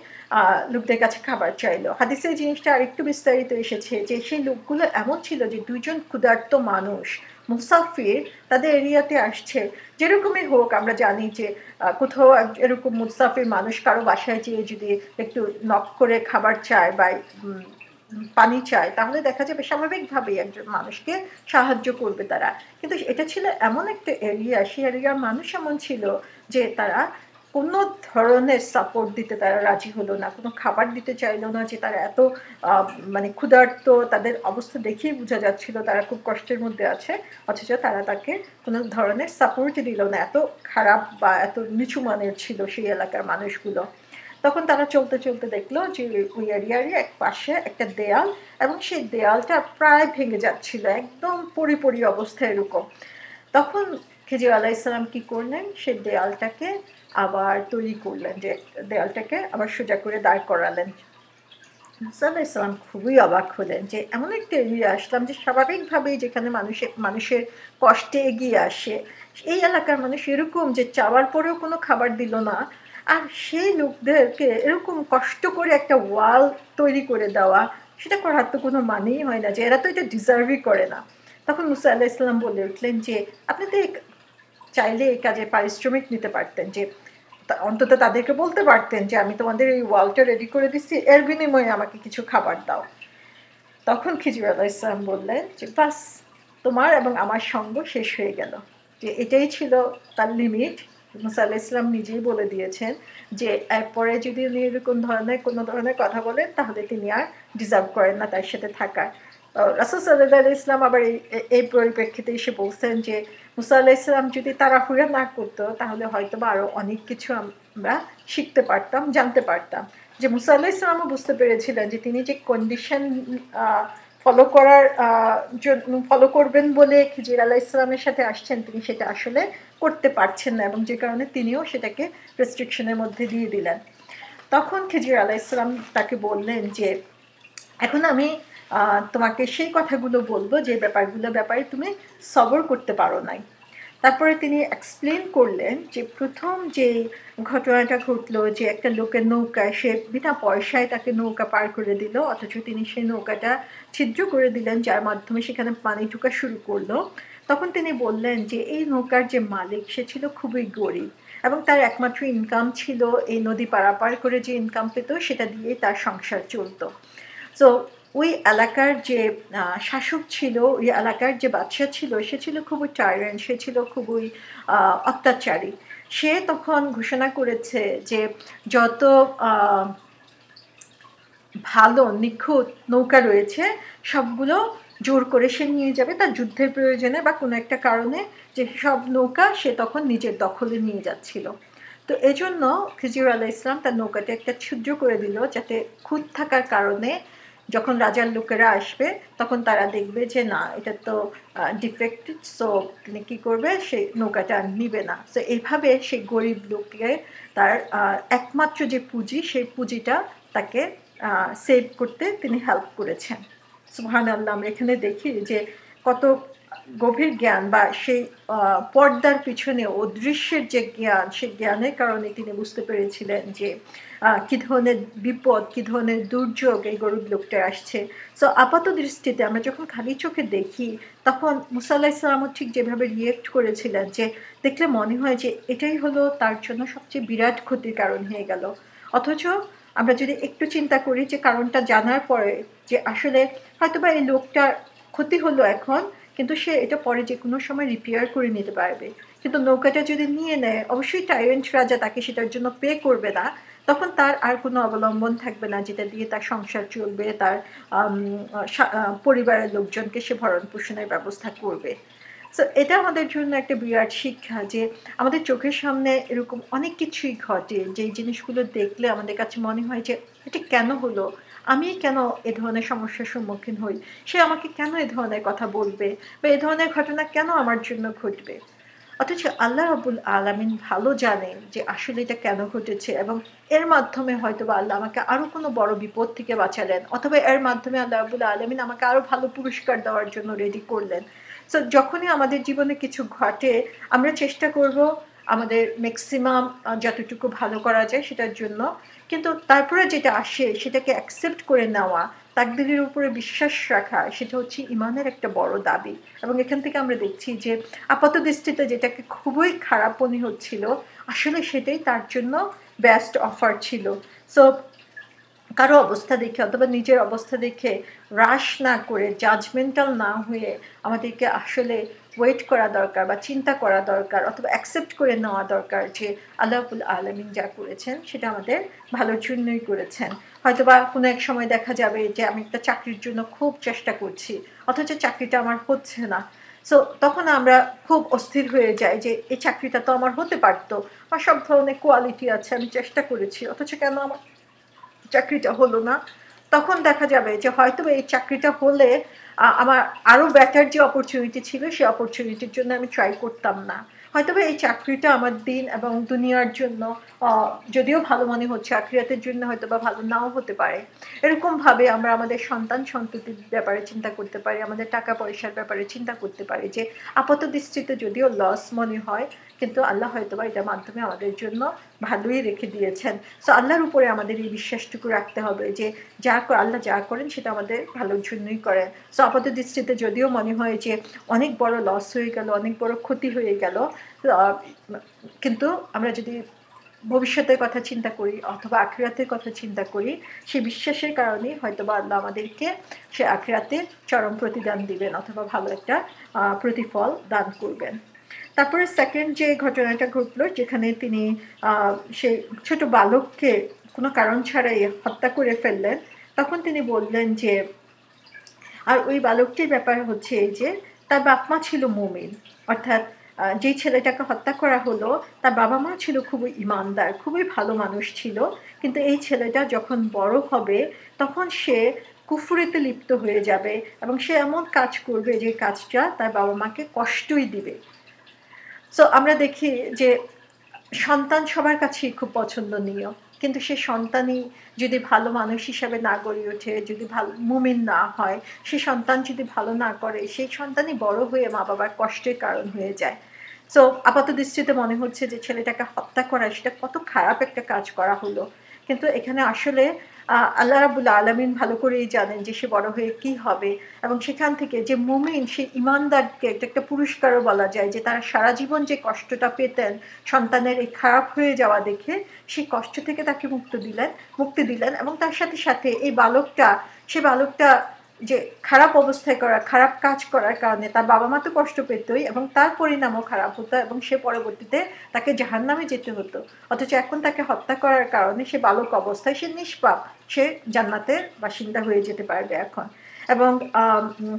লোকদের কাছে খাবার চাইলো। হাদিসে এই জিনিসটা আরেকটু বিস্তারিত এসেছে যে সেই লোকগুলো এমন ছিল যে দুইজন ক্ষুধার্ত মানুষ মুসাফির তাদের এরিয়াতে আসছে। যেরকমই হোক আমরা জানি যে কোথাও এরকম মুসাফির মানুষ কারো বাসায় যেয়ে যদি একটু নক করে খাবার চায় বা পানি চায় তাহলে দেখা যাবে স্বাভাবিকভাবেই একজন মানুষকে সাহায্য করবে তারা। কিন্তু এটা ছিল এমন একটা এরিয়া, সেই এরিয়ার মানুষ এমন ছিল যে তারা কোনো ধরনের সাপোর্ট দিতে তারা রাজি হলো না, কোনো খাবার দিতে চাইলো না, যে তারা এত মানে ক্ষুধার্ত, তাদের অবস্থা দেখেই বোঝা যাচ্ছিল তারা খুব কষ্টের মধ্যে আছে, অথচ তারা তাকে কোনো ধরনের সাপোর্টই দিল না, এত খারাপ বা এত নিচু মানের ছিল সেই এলাকার মানুষগুলো। তখন তারা চলতে চলতে দেখলো যে ওই এরিয়ারই এক পাশে একটা দেয়াল এবং সেই দেয়ালটা প্রায় ভেঙে যাচ্ছিল, একদম পরিপরি অবস্থা এরকম। তখন খিজির আলাইহিস সালাম কি করলেন, সেই দেয়ালটাকে আবার তৈরি করলেন, যে দেয়ালটাকে আবার সোজা করে দাঁড় করালেন। মুসা আলাইহিস সালাম খুবই অবাক হলেন যে এমন একটা এরিয়া আসলাম যে স্বাভাবিকভাবেই যেখানে মানুষের কষ্টে এগিয়ে আসে, এই এলাকার মানুষ এরকম যে চাওয়ার পরেও কোনো খাবার দিল না, আর সেই লোকদেরকে এরকম কষ্ট করে একটা ওয়াল তৈরি করে দেওয়া, সেটা করার তো কোনো মানেই হয় না, যে এরা তো এটা ডিজার্ভই করে না। তখন মুসা আলাইহিস সালাম বলে উঠলেন যে, আপনি তো চাইলে এই কাজে পারিশ্রমিক নিতে পারতেন, যে অন্তত তাদেরকে বলতে পারতেন যে আমি তোমাদের এই ওয়ালটা রেডি করে দিচ্ছি, এর বিনিময়ে আমাকে কিছু খাবার দাও। তখন খিজির আলাইহিস সালাম বললেন যে বাস, তোমার এবং আমার সঙ্গ শেষ হয়ে গেল, যে এটাই ছিল তার লিমিট। মুসা আলাইহিস সালাম নিজেই বলে দিয়েছেন যে এরপরে যদি উনি এরকম ধরনের কোনো ধরনের কথা বলেন, তাহলে তিনি আর ডিজার্ভ করেন না তার সাথে থাকার। রাসূল সাল্লাল্লাহু আলাইহি ওয়াসাল্লাম আবার এই পরিপ্রেক্ষিতে এসে বলছেন যে মুসা আলাইহিস সালাম যদি তাড়াহুড়া না করতো, তাহলে হয়তো বা আরো অনেক কিছু আমরা শিখতে পারতাম, জানতে পারতাম। যে মুসা আলাইহিস সালামও বুঝতে পেরেছিলেন যে তিনি যে কন্ডিশন ফলো করার জন্য ফলো করবেন বলে খিজির আলাইহিস সালামের সাথে আসছেন, তিনি সেটা আসলে করতে পারছেন না, এবং যে কারণে তিনিও সেটাকে রেস্ট্রিকশনের মধ্যে দিয়ে দিলেন। তখন খিজির আলাইহিস সালাম তাকে বললেন যে এখন আমি তোমাকে সেই কথাগুলো বলবো যে ব্যাপারে তুমি সবর করতে পারো নাই। তারপরে তিনি এক্সপ্লেন করলেন যে প্রথম যে ঘটনাটা ঘটলো, যে একটা লোকের নৌকায় সে বিনা পয়সায় তাকে নৌকা পার করে দিল, অথচ তিনি সেই নৌকাটা ছিদ্র করে দিলেন, যার মাধ্যমে সেখানে পানি ঢোকা শুরু করলো। তখন তিনি বললেন যে এই নৌকার যে মালিক, সে ছিল খুবই গরিব, এবং তার একমাত্র ইনকাম ছিল এই নদী পারাপার করে যে ইনকাম পেত, সেটা দিয়েই তার সংসার চলতো। সো ওই এলাকার যে শাসক ছিল, ওই এলাকার যে বাদশা ছিল, সে ছিল খুবই টাইরেন্ট, সে ছিল খুবই অত্যাচারী। সে তখন ঘোষণা করেছে যে যত ভালো নিখুঁত নৌকা রয়েছে সবগুলো জোর করে সে নিয়ে যাবে তার যুদ্ধের প্রয়োজনে বা কোনো একটা কারণে, যে সব নৌকা সে তখন নিজের দখলে নিয়ে যাচ্ছিল। তো এজন্য খিজির আলাইহিস সালাম তার নৌকাতে একটা ছিদ্র করে দিল, যাতে খুঁত থাকার কারণে যখন রাজার লোকেরা আসবে তখন তারা দেখবে যে না, এটা তো ডিফেক্টেড, সো তিনি কী করবে, সেই নৌকাটা নিবে না। সো এইভাবে সেই গরিব লোককে তার একমাত্র যে পুঁজি, সেই পুঁজিটা তাকে সেভ করতে তিনি হেল্প করেছেন। সুবহানাল্লাহ। আমরা এখানে দেখি যে কত গভীর জ্ঞান, বা সেই পর্দার পিছনে অদৃশ্যের যে জ্ঞান, সেই জ্ঞানের কারণে তিনি বুঝতে পেরেছিলেন যে কী ধরনের বিপদ, কী ধরনের দুর্যোগ এই গরিব লোকটা আসছে। সো আপাত দৃষ্টিতে আমরা যখন খালি চোখে দেখি, তখন মুসা আলাইহিস সালামও ঠিক যেভাবে রিয়েক্ট করেছিলেন, যে দেখলে মনে হয় যে এটাই হলো তার জন্য সবচেয়ে বিরাট ক্ষতির কারণ হয়ে গেল। অথচ আমরা যদি একটু চিন্তা করি যে কারণটা জানার পরে, যে আসলে হয়তোবা এই লোকটার ক্ষতি হলো এখন, কিন্তু সে এটা পরে যে কোনো সময় রিপেয়ার করে নিতে পারবে। কিন্তু নৌকাটা যদি নিয়ে নেয়, অবশ্যই টাইরেন্ট রাজা তাকে সেটার জন্য পে করবে না, তখন তার আর কোনো অবলম্বন থাকবে না যেটা দিয়ে তার সংসার চলবে, তার পরিবারের লোকজনকে সে ভরণ পোষণের ব্যবস্থা করবে। সো এটা আমাদের জন্য একটা বিরাট শিক্ষা, যে আমাদের চোখের সামনে এরকম অনেক কিছুই ঘটে, যেই জিনিসগুলো দেখলে আমাদের কাছে মনে হয় যে এটা কেন হলো, আমি কেন এ ধরনের সমস্যার সম্মুখীন হই, সে আমাকে কেন এ ধরনের কথা বলবে, বা এ ধরনের ঘটনা কেন আমার জন্য ঘটবে। অথচ আল্লাহ রাব্বুল আলামিন ভালো জানেন যে আসলে এটা কেন ঘটেছে, এবং এর মাধ্যমে হয়তোবা আল্লাহ আমাকে আরো কোনো বড় বিপদ থেকে বাঁচালেন, অথবা এর মাধ্যমে আল্লাহ রাব্বুল আলামিন আমাকে আরো ভালো পুরস্কার দেওয়ার জন্য রেডি করলেন। সো যখনই আমাদের জীবনে কিছু ঘটে, আমরা চেষ্টা করব আমাদের ম্যাক্সিমাম যতটুকু ভালো করা যায় সেটার জন্য, কিন্তু তারপরে যেটা আসে সেটাকে অ্যাকসেপ্ট করে নেওয়া, তাকদীরের উপরে বিশ্বাস রাখা, সেটা হচ্ছে ঈমানের একটা বড় দাবি। এবং এখান থেকে আমরা দেখছি যে আপাত দৃষ্টিতে যেটাকে খুবই খারাপ মনে হচ্ছিল, আসলে সেটাই তার জন্য বেস্ট অফার ছিল। সো কারো অবস্থা দেখে অথবা নিজের অবস্থা দেখে রাশ না করে, জাজমেন্টাল না হয়ে, আমাদেরকে আসলে ওয়েট করা দরকার, বা চিন্তা করা দরকার, অথবা অ্যাকসেপ্ট করে নেওয়া দরকার যে আল্লাহ রাব্বুল আলামিন যা করেছেন সেটা আমাদের ভালোর জন্যই করেছেন। হয়তোবা কোনো এক সময় দেখা যাবে যে আমি একটা চাকরির জন্য খুব চেষ্টা করছি, অথচ চাকরিটা আমার হচ্ছে না। সো তখন আমরা খুব অস্থির হয়ে যাই যে এই চাকরিটা তো আমার হতে পারতো, আমার সব ধরনের কোয়ালিটি আছে, আমি চেষ্টা করেছি, অথচ কেন আমার চাকরিটা হলো না। তখন দেখা যাবে যে হয়তো এই চাকরিটা হলে আমার আরও বেটার যে অপরচুনিটি ছিল সেই অপরচুনিটির জন্য আমি ট্রাই করতাম না। হয়তোবা এই চাকরিটা আমার দিন এবং দুনিয়ার জন্য যদিও ভালো মনে হচ্ছে, আখিরাতের জন্য হয়তোবা ভালো নাও হতে পারে। এরকমভাবে আমরা আমাদের সন্তান সন্ততির ব্যাপারে চিন্তা করতে পারি, আমাদের টাকা পয়সার ব্যাপারে চিন্তা করতে পারি যে আপাত দৃষ্টিতে যদিও লস মনে হয়, কিন্তু আল্লাহ হয়তোবা এটার মাধ্যমে আমাদের জন্য ভালোই রেখে দিয়েছেন। সো আল্লাহর উপরে আমাদের এই বিশ্বাসটুকু রাখতে হবে যে আল্লাহ যা করেন সেটা আমাদের ভালোর জন্যই করেন। সো আপাত দৃষ্টিতে যদিও মনে হয় যে অনেক বড় লস হয়ে গেল, অনেক বড় ক্ষতি হয়ে গেল, কিন্তু আমরা যদি ভবিষ্যতের কথা চিন্তা করি অথবা আখিরাতের কথা চিন্তা করি, সেই বিশ্বাসের কারণেই হয়তোবা আল্লাহ আমাদেরকে সে আখিরাতে চরম প্রতিদান দিবেন অথবা ভালো একটা প্রতিফল দান করবেন। তারপরে সেকেন্ড যে ঘটনাটা ঘটলো, যেখানে তিনি সেই ছোট বালককে কোনো কারণ ছাড়াই হত্যা করে ফেললেন, তখন তিনি বললেন যে, আর ওই বালকটির ব্যাপার হচ্ছে এই যে তার বাপ মা ছিল মুমিন, অর্থাৎ যেই ছেলেটাকে হত্যা করা হলো তার বাবা মা ছিল খুবই ইমানদার, খুবই ভালো মানুষ ছিল, কিন্তু এই ছেলেটা যখন বড় হবে তখন সে কুফরিতে লিপ্ত হয়ে যাবে এবং সে এমন কাজ করবে যে কাজটা তার বাবা মাকে কষ্টই দিবে। সো আমরা দেখি যে সন্তান সবার কাছেই খুব পছন্দনীয়, কিন্তু সে সন্তানই যদি ভালো মানুষ হিসাবে না গড়ে ওঠে, যদি ভালো মুমিন না হয়, সে সন্তান যদি ভালো না করে, সেই সন্তানই বড় হয়ে মা বাবার কষ্টের কারণ হয়ে যায়। সো আপাত দৃষ্টিতে মনে হচ্ছে যে ছেলেটাকে হত্যা করা সেটা কত খারাপ একটা কাজ করা হলো, কিন্তু এখানে আসলে আল্লাহ রাব্বুল আলামিন ভালো করেই জানেন যে সে বড় হয়ে কি হবে, এবং সেখান থেকে যে মুমিন, সে ইমানদারকে একটা পুরস্কারও বলা যায় যে তারা সারা জীবন যে কষ্টটা পেতেন সন্তানের এই খারাপ হয়ে যাওয়া দেখে, সেই কষ্ট থেকে তাকে মুক্তি দিলেন এবং তার সাথে সাথে এই সে বালকটা যে খারাপ অবস্থায় করা খারাপ কাজ করার কারণে তার বাবা মা তো কষ্ট পেতই এবং তার পরিণামও খারাপ হতো এবং সে পরবর্তীতে তাকে জাহান্নামে যেতে হতো, অথচ এখন তাকে হত্যা করার কারণে সে বালক অবস্থায় সে নিষ্পাপ, সে জান্নাতের বাসিন্দা হয়ে যেতে পারবে এখন। এবং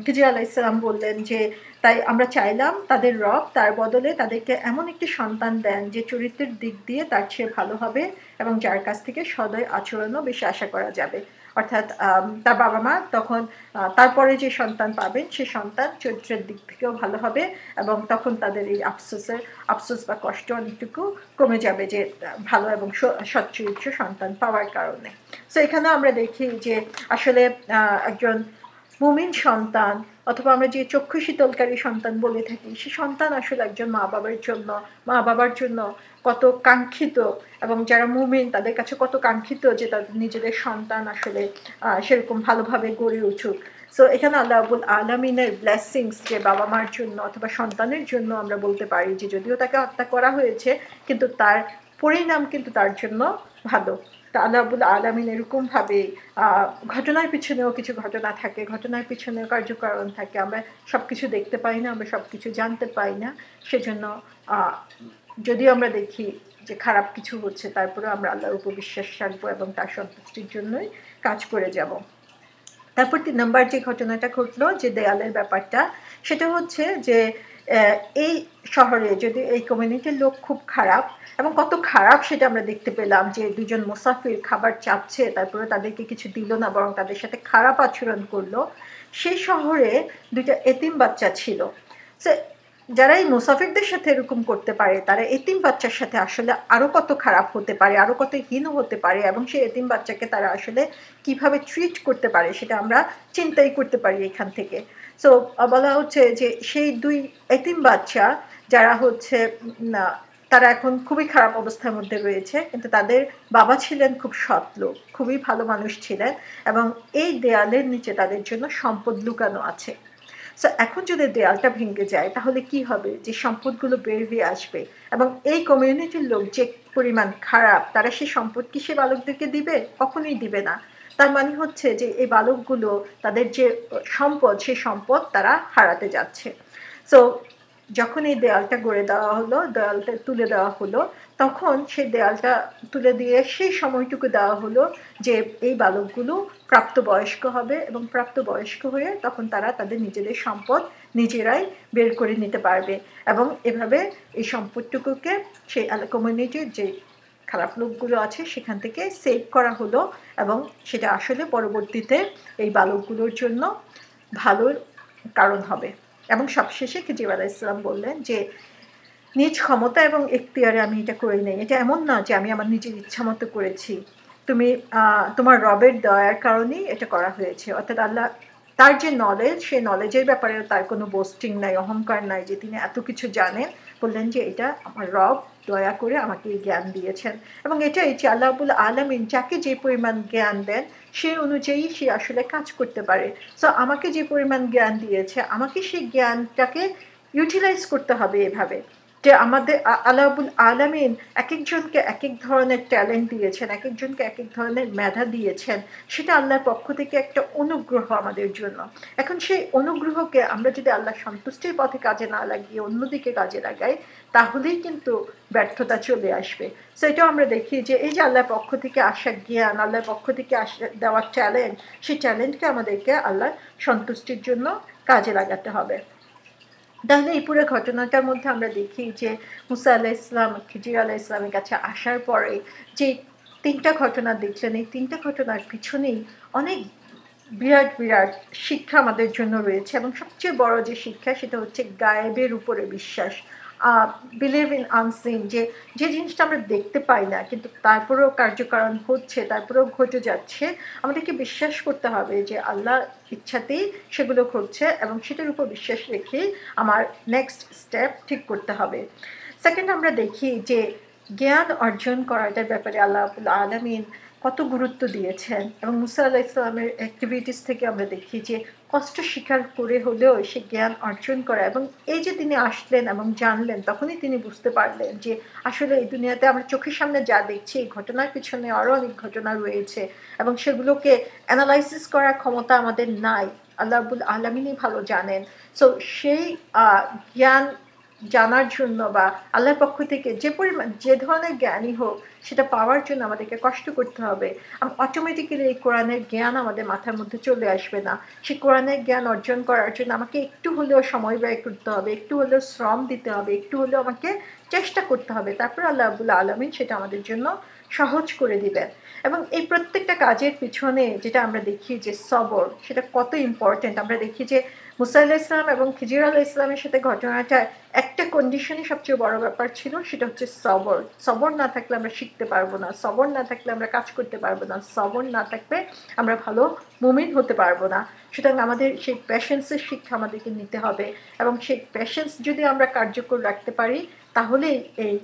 খিজির আলাইহিস সালাম বললেন যে তাই আমরা চাইলাম তাদের রব তার বদলে তাদেরকে এমন একটি সন্তান দেন যে চরিত্রের দিক দিয়ে তার চেয়ে ভালো হবে এবং যার কাছ থেকে সদয় আচরণও বেশি আশা করা যাবে। অর্থাৎ তার বাবা মা তখন তারপরে যে সন্তান পাবেন সে সন্তান চরিত্রের দিক থেকেও ভালো হবে এবং তখন তাদের এই আফসোস বা কষ্ট অনেকটুকু কমে যাবে যে ভালো এবং সচ্চরিত্র সন্তান পাওয়ার কারণে। সো এখানে আমরা দেখি যে আসলে একজন মুমিন সন্তান অথবা আমরা যে চক্ষু শীতলকারী সন্তান বলে থাকি, সে সন্তান আসলে একজন মা বাবার জন্য কত কাঙ্ক্ষিত, এবং যারা মুমিন তাদের কাছে কত কাঙ্ক্ষিত যে তাদের নিজেদের সন্তান আসলে সেরকম ভালোভাবে গড়ে উঠুক। সো এখানে আল্লাহ রাব্বুল আলামিনের ব্লেসিংস যে বাবা মার জন্য অথবা সন্তানের জন্য আমরা বলতে পারি যে যদিও তাকে হত্যা করা হয়েছে কিন্তু তার পরিণাম কিন্তু তার জন্য ভালো। তা আল্লাহ রাব্বুল আলামিন এরকমভাবে ঘটনার পিছনেও কিছু ঘটনা থাকে, ঘটনার পিছনেও কার্যকারণ থাকে, আমরা সব কিছু দেখতে পাই না, আমরা সব কিছু জানতে পাই না। সেজন্য যদিও আমরা দেখি যে খারাপ কিছু হচ্ছে, তারপরে আমরা আল্লাহর উপর বিশ্বাস রাখবো এবং তার সন্তুষ্টির জন্যই কাজ করে যাব। তারপর ৩ নম্বর যে ঘটনাটা ঘটলো যে দেয়ালের ব্যাপারটা, সেটা হচ্ছে যে এই শহরে যদি এই কমিউনিটির লোক খুব খারাপ, এবং কত খারাপ সেটা আমরা দেখতে পেলাম যে দুজন মুসাফির খাবার চাচ্ছে, তারপরে তাদেরকে কিছু দিল না, বরং তাদের সাথে খারাপ আচরণ করলো। সেই শহরে 2টা এতিম বাচ্চা ছিল। সো যারা এই মুসাফিরদের সাথে এরকম করতে পারে, তারা এতিম বাচ্চার সাথে আসলে আরও কত খারাপ হতে পারে, আরও কত হীন হতে পারে, এবং সেই এতিম বাচ্চাকে তারা আসলে কিভাবে ট্রিট করতে পারে সেটা আমরা চিন্তাই করতে পারি এখান থেকে। সো বলা হচ্ছে যে সেই 2 এতিম বাচ্চা যারা হচ্ছে তারা এখন খুবই খারাপ অবস্থার মধ্যে রয়েছে, কিন্তু তাদের বাবা ছিলেন খুব সৎ লোক, খুবই ভালো মানুষ ছিলেন, এবং এই দেয়ালের নিচে তাদের জন্য সম্পদ লুকানো আছে। সো এখন যদি দেয়ালটা ভেঙে যায় তাহলে কি হবে, যে সম্পদগুলো বের হয়ে আসবে, এবং এই কমিউনিটির লোক যে পরিমাণ খারাপ, তারা সেই সম্পদ কি সে বালকদেরকে দিবে? কখনোই দিবে না। তার মানে হচ্ছে যে এই বালকগুলো তাদের যে সম্পদ, সেই সম্পদ তারা হারাতে যাচ্ছে। সো যখন এই দেয়ালটা গড়ে দেওয়া হলো, দেয়ালটা তুলে দেওয়া হলো, তখন সেই দেয়ালটা তুলে দিয়ে সেই সময়টুকু দেওয়া হলো যে এই বালকগুলো প্রাপ্তবয়স্ক হবে, এবং প্রাপ্তবয়স্ক হয়ে তখন তারা তাদের নিজেদের সম্পদ নিজেরাই বের করে নিতে পারবে, এবং এভাবে এই সম্পদটুকুকে সেই কমিউনিটির যে খারাপ লোকগুলো আছে সেখান থেকে সেভ করা হলো, এবং সেটা আসলে পরবর্তীতে এই বালকগুলোর জন্য ভালোর কারণ হবে। এবং সবশেষে খিজির আলাইহিস সালাম বললেন যে নিজ ক্ষমতা এবং এখতিয়ারে আমি এটা করে নেই। এটা এমন না যে আমি আমার নিজের ইচ্ছামতো করেছি। তুমি তোমার রবের দয়ার কারণেই এটা করা হয়েছে। অর্থাৎ আল্লাহ তার যে নলেজ, সেই নলেজের ব্যাপারেও তার কোনো বোস্টিং নাই, অহংকার নাই যে তিনি এত কিছু জানেন। বললেন যে এটা আমার রব দয়া করে আমাকে এই জ্ঞান দিয়েছেন। এবং এটাই যে আল্লাহ রাব্বুল আলামিন যাকে যে পরিমাণ জ্ঞান দেন সেই অনুযায়ী সে আসলে কাজ করতে পারে। সো আমাকে যে পরিমাণ জ্ঞান দিয়েছে, আমাকে সেই জ্ঞানটাকে ইউটিলাইজ করতে হবে এভাবে যে আমাদের আল্লাহ রাব্বুল আলামিন একেকজনকে একেক ধরনের ট্যালেন্ট দিয়েছেন, একেকজনকে একেক ধরনের মেধা দিয়েছেন। সেটা আল্লাহর পক্ষ থেকে একটা অনুগ্রহ আমাদের জন্য। এখন সেই অনুগ্রহকে আমরা যদি আল্লাহর সন্তুষ্টির পথে কাজে না লাগিয়ে অন্যদিকে কাজে লাগাই, তাহলেই কিন্তু ব্যর্থতা চলে আসবে। সো এটাও আমরা দেখি যে এই যে আল্লাহর পক্ষ থেকে আসা জ্ঞান, আল্লাহর পক্ষ থেকে দেওয়া ট্যালেন্ট, সেই ট্যালেন্টকে আমাদেরকে আল্লাহর সন্তুষ্টির জন্য কাজে লাগাতে হবে। তাহলে এই পুরো ঘটনাটার মধ্যে আমরা দেখি যে মুসা আলাইহিস সালাম খিজির আলাইহিস সালামের কাছে আসার পরে যে ৩টা ঘটনা দেখলেন, এই ৩টা ঘটনার পিছনেই অনেক বিরাট বিরাট শিক্ষা আমাদের জন্য রয়েছে। এবং সবচেয়ে বড় যে শিক্ষা সেটা হচ্ছে গায়েবের উপরে বিশ্বাস, বিলিভ ইন আনসিন, যে যে জিনিসটা আমরা দেখতে পাই না কিন্তু তারপরেও কার্যকারণ হচ্ছে, তারপরেও ঘটে যাচ্ছে, আমাদেরকে বিশ্বাস করতে হবে যে আল্লাহ ইচ্ছাতেই সেগুলো ঘটছে এবং সেটার উপর বিশ্বাস রেখে আমার নেক্সট স্টেপ ঠিক করতে হবে। সেকেন্ড, আমরা দেখি যে জ্ঞান অর্জন করাটার ব্যাপারে আল্লাহ রাব্বুল আলামিন কত গুরুত্ব দিয়েছেন। এবং মুসা আলাইহিস সালামের অ্যাক্টিভিটিস থেকে আমরা দেখি যে কষ্ট স্বীকার করে হলেও সে জ্ঞান অর্জন করা, এবং এই যে তিনি আসলেন এবং জানলেন, তখনই তিনি বুঝতে পারলেন যে আসলে এই দুনিয়াতে আমরা চোখের সামনে যা দেখছি এই ঘটনার পিছনে আরও অনেক ঘটনা রয়েছে এবং সেগুলোকে অ্যানালাইসিস করার ক্ষমতা আমাদের নাই, আল্লাহ রাব্বুল আলামিনই ভালো জানেন। সো সেই জ্ঞান জানার জন্য বা আল্লাহর পক্ষ থেকে যে পরিমাণ যে ধরনের জ্ঞানই হোক সেটা পাওয়ার জন্য আমাদেরকে কষ্ট করতে হবে। অটোমেটিক্যালি এই কোরআনের জ্ঞান আমাদের মাথার মধ্যে চলে আসবে না। সেই কোরআনের জ্ঞান অর্জন করার জন্য আমাকে একটু হলেও সময় ব্যয় করতে হবে, একটু হলেও শ্রম দিতে হবে, একটু হলেও আমাকে চেষ্টা করতে হবে। তারপর আল্লাহ রাব্বুল আলামিন সেটা আমাদের জন্য সহজ করে দিবেন। এবং এই প্রত্যেকটা কাজের পিছনে যেটা আমরা দেখি যে সবর, সেটা কত ইম্পর্টেন্ট। আমরা দেখি যে মুসা আলাইহিস সালাম এবং খিজির আলাইহিস সালামের সাথে ঘটনাটা একটা কন্ডিশনই সবচেয়ে বড় ব্যাপার ছিল, সেটা হচ্ছে সবর। সবর না থাকলে আমরা শিখতে পারবো না, সবর না থাকলে আমরা কাজ করতে পারবো না, সবর না থাকলে আমরা ভালো মুমিন হতে পারবো না। সুতরাং আমাদের সেই প্যাশেন্সের শিক্ষা আমাদেরকে নিতে হবে এবং সেই প্যাশেন্স যদি আমরা কার্যকর রাখতে পারি তাহলেই এই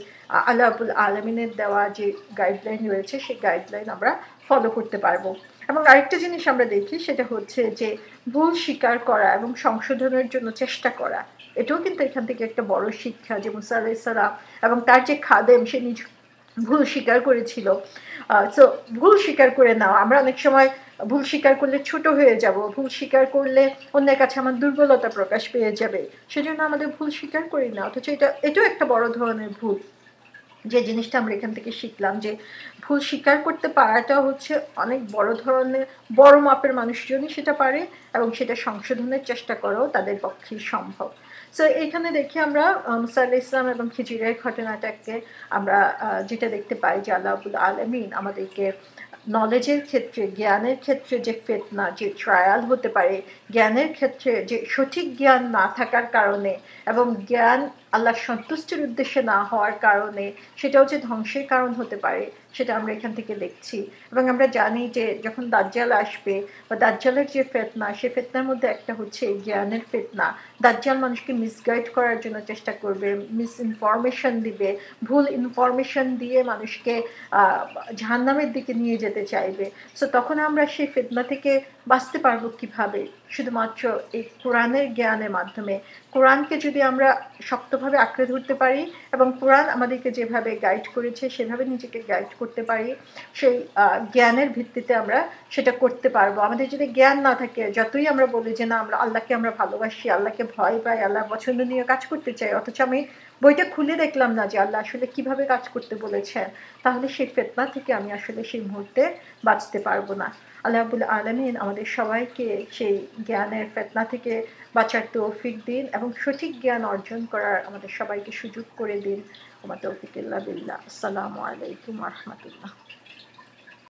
আল্লাহ রাব্বুল আলামিনের দেওয়া যে গাইডলাইন রয়েছে সেই গাইডলাইন আমরা ফলো করতে পারবো। এবং আরেকটা জিনিস আমরা দেখি সেটা হচ্ছে যে ভুল স্বীকার করা এবং সংশোধনের জন্য চেষ্টা করা। এটাও কিন্তু এখান থেকে একটা বড় শিক্ষা যে মুসা আলাইহিস সালাম এবং তার যে খাদেম সে নিজ ভুল স্বীকার করেছিল। সো ভুল স্বীকার করে নেওয়া, আমরা অনেক সময় ভুল স্বীকার করলে ছোট হয়ে যাব, ভুল স্বীকার করলে অন্যের কাছে আমার দুর্বলতা প্রকাশ পেয়ে যাবে, সেজন্য আমাদের ভুল স্বীকার করি না। অথচ এটাও একটা বড় ধরনের ভুল। যে জিনিসটা আমরা এখান থেকে শিখলাম যে ভুল স্বীকার করতে পারাটা হচ্ছে অনেক বড় ধরনের, বড় মাপের মানুষজনই সেটা পারে এবং সেটা সংশোধনের চেষ্টা করাও তাদের পক্ষেই সম্ভব। সো এখানে দেখি আমরা মুসা আলাইহিস সালাম এবং খিজিরের ঘটনাটাকে আমরা যেটা দেখতে পাই যে আল্লাহ রাব্বুল আলামিন আমাদেরকে নলেজের ক্ষেত্রে, জ্ঞানের ক্ষেত্রে যে ফিতনা, যে ট্রায়াল হতে পারে, জ্ঞানের ক্ষেত্রে যে সঠিক জ্ঞান না থাকার কারণে এবং জ্ঞান আল্লাহর সন্তুষ্টির উদ্দেশ্যে না হওয়ার কারণে সেটাও যে ধ্বংসের কারণ হতে পারে, সেটা আমরা এখান থেকে দেখছি। এবং আমরা জানি যে যখন দাজ্জাল আসবে বা দাজ্জালের যে ফিতনা, সে ফিতনার মধ্যে একটা হচ্ছে জ্ঞানের ফিতনা। দাজ্জাল মানুষকে মিসগাইড করার জন্য চেষ্টা করবে, মিস ইনফরমেশন দিবে, ভুল ইনফরমেশন দিয়ে মানুষকে জাহান্নামের দিকে নিয়ে যেতে চাইবে। সো তখন আমরা সেই ফিতনা থেকে বাঁচতে পারবো কিভাবে? শুধুমাত্র এই কোরআনের জ্ঞানের মাধ্যমে। কোরআনকে যদি আমরা শক্তভাবে আঁকড়ে ধরতে পারি এবং কোরআন আমাদেরকে যেভাবে গাইড করেছে সেভাবে নিজেকে গাইড করতে পারি, সেই জ্ঞানের ভিত্তিতে আমরা সেটা করতে পারবো। আমাদের যদি জ্ঞান না থাকে, যতই আমরা বলি যে না আমরা আল্লাহকে আমরা ভালোবাসি, আল্লাহকে ভয় পাই, আল্লাহ পছন্দ নিয়ে কাজ করতে চাই, অথচ আমি বইটা খুলে দেখলাম না যে আল্লাহ আসলে কিভাবে কাজ করতে বলেছেন, তাহলে সেই ফিতনা থেকে আমি আসলে সেই মুহূর্তে বাঁচতে পারবো না। আল্লাহ রাব্বুল আলামিন আমাদের সবাইকে সেই জ্ঞানের ফিতনা থেকে বাঁচার তৌফিক দিন এবং সঠিক জ্ঞান অর্জন করার আমাদের সবাইকে সুযোগ করে দিন। ওয়া মা তৌফিক ইল্লা বিল্লাহ। আসসালামু আলাইকুম ওয়া রাহমাতুল্লাহ।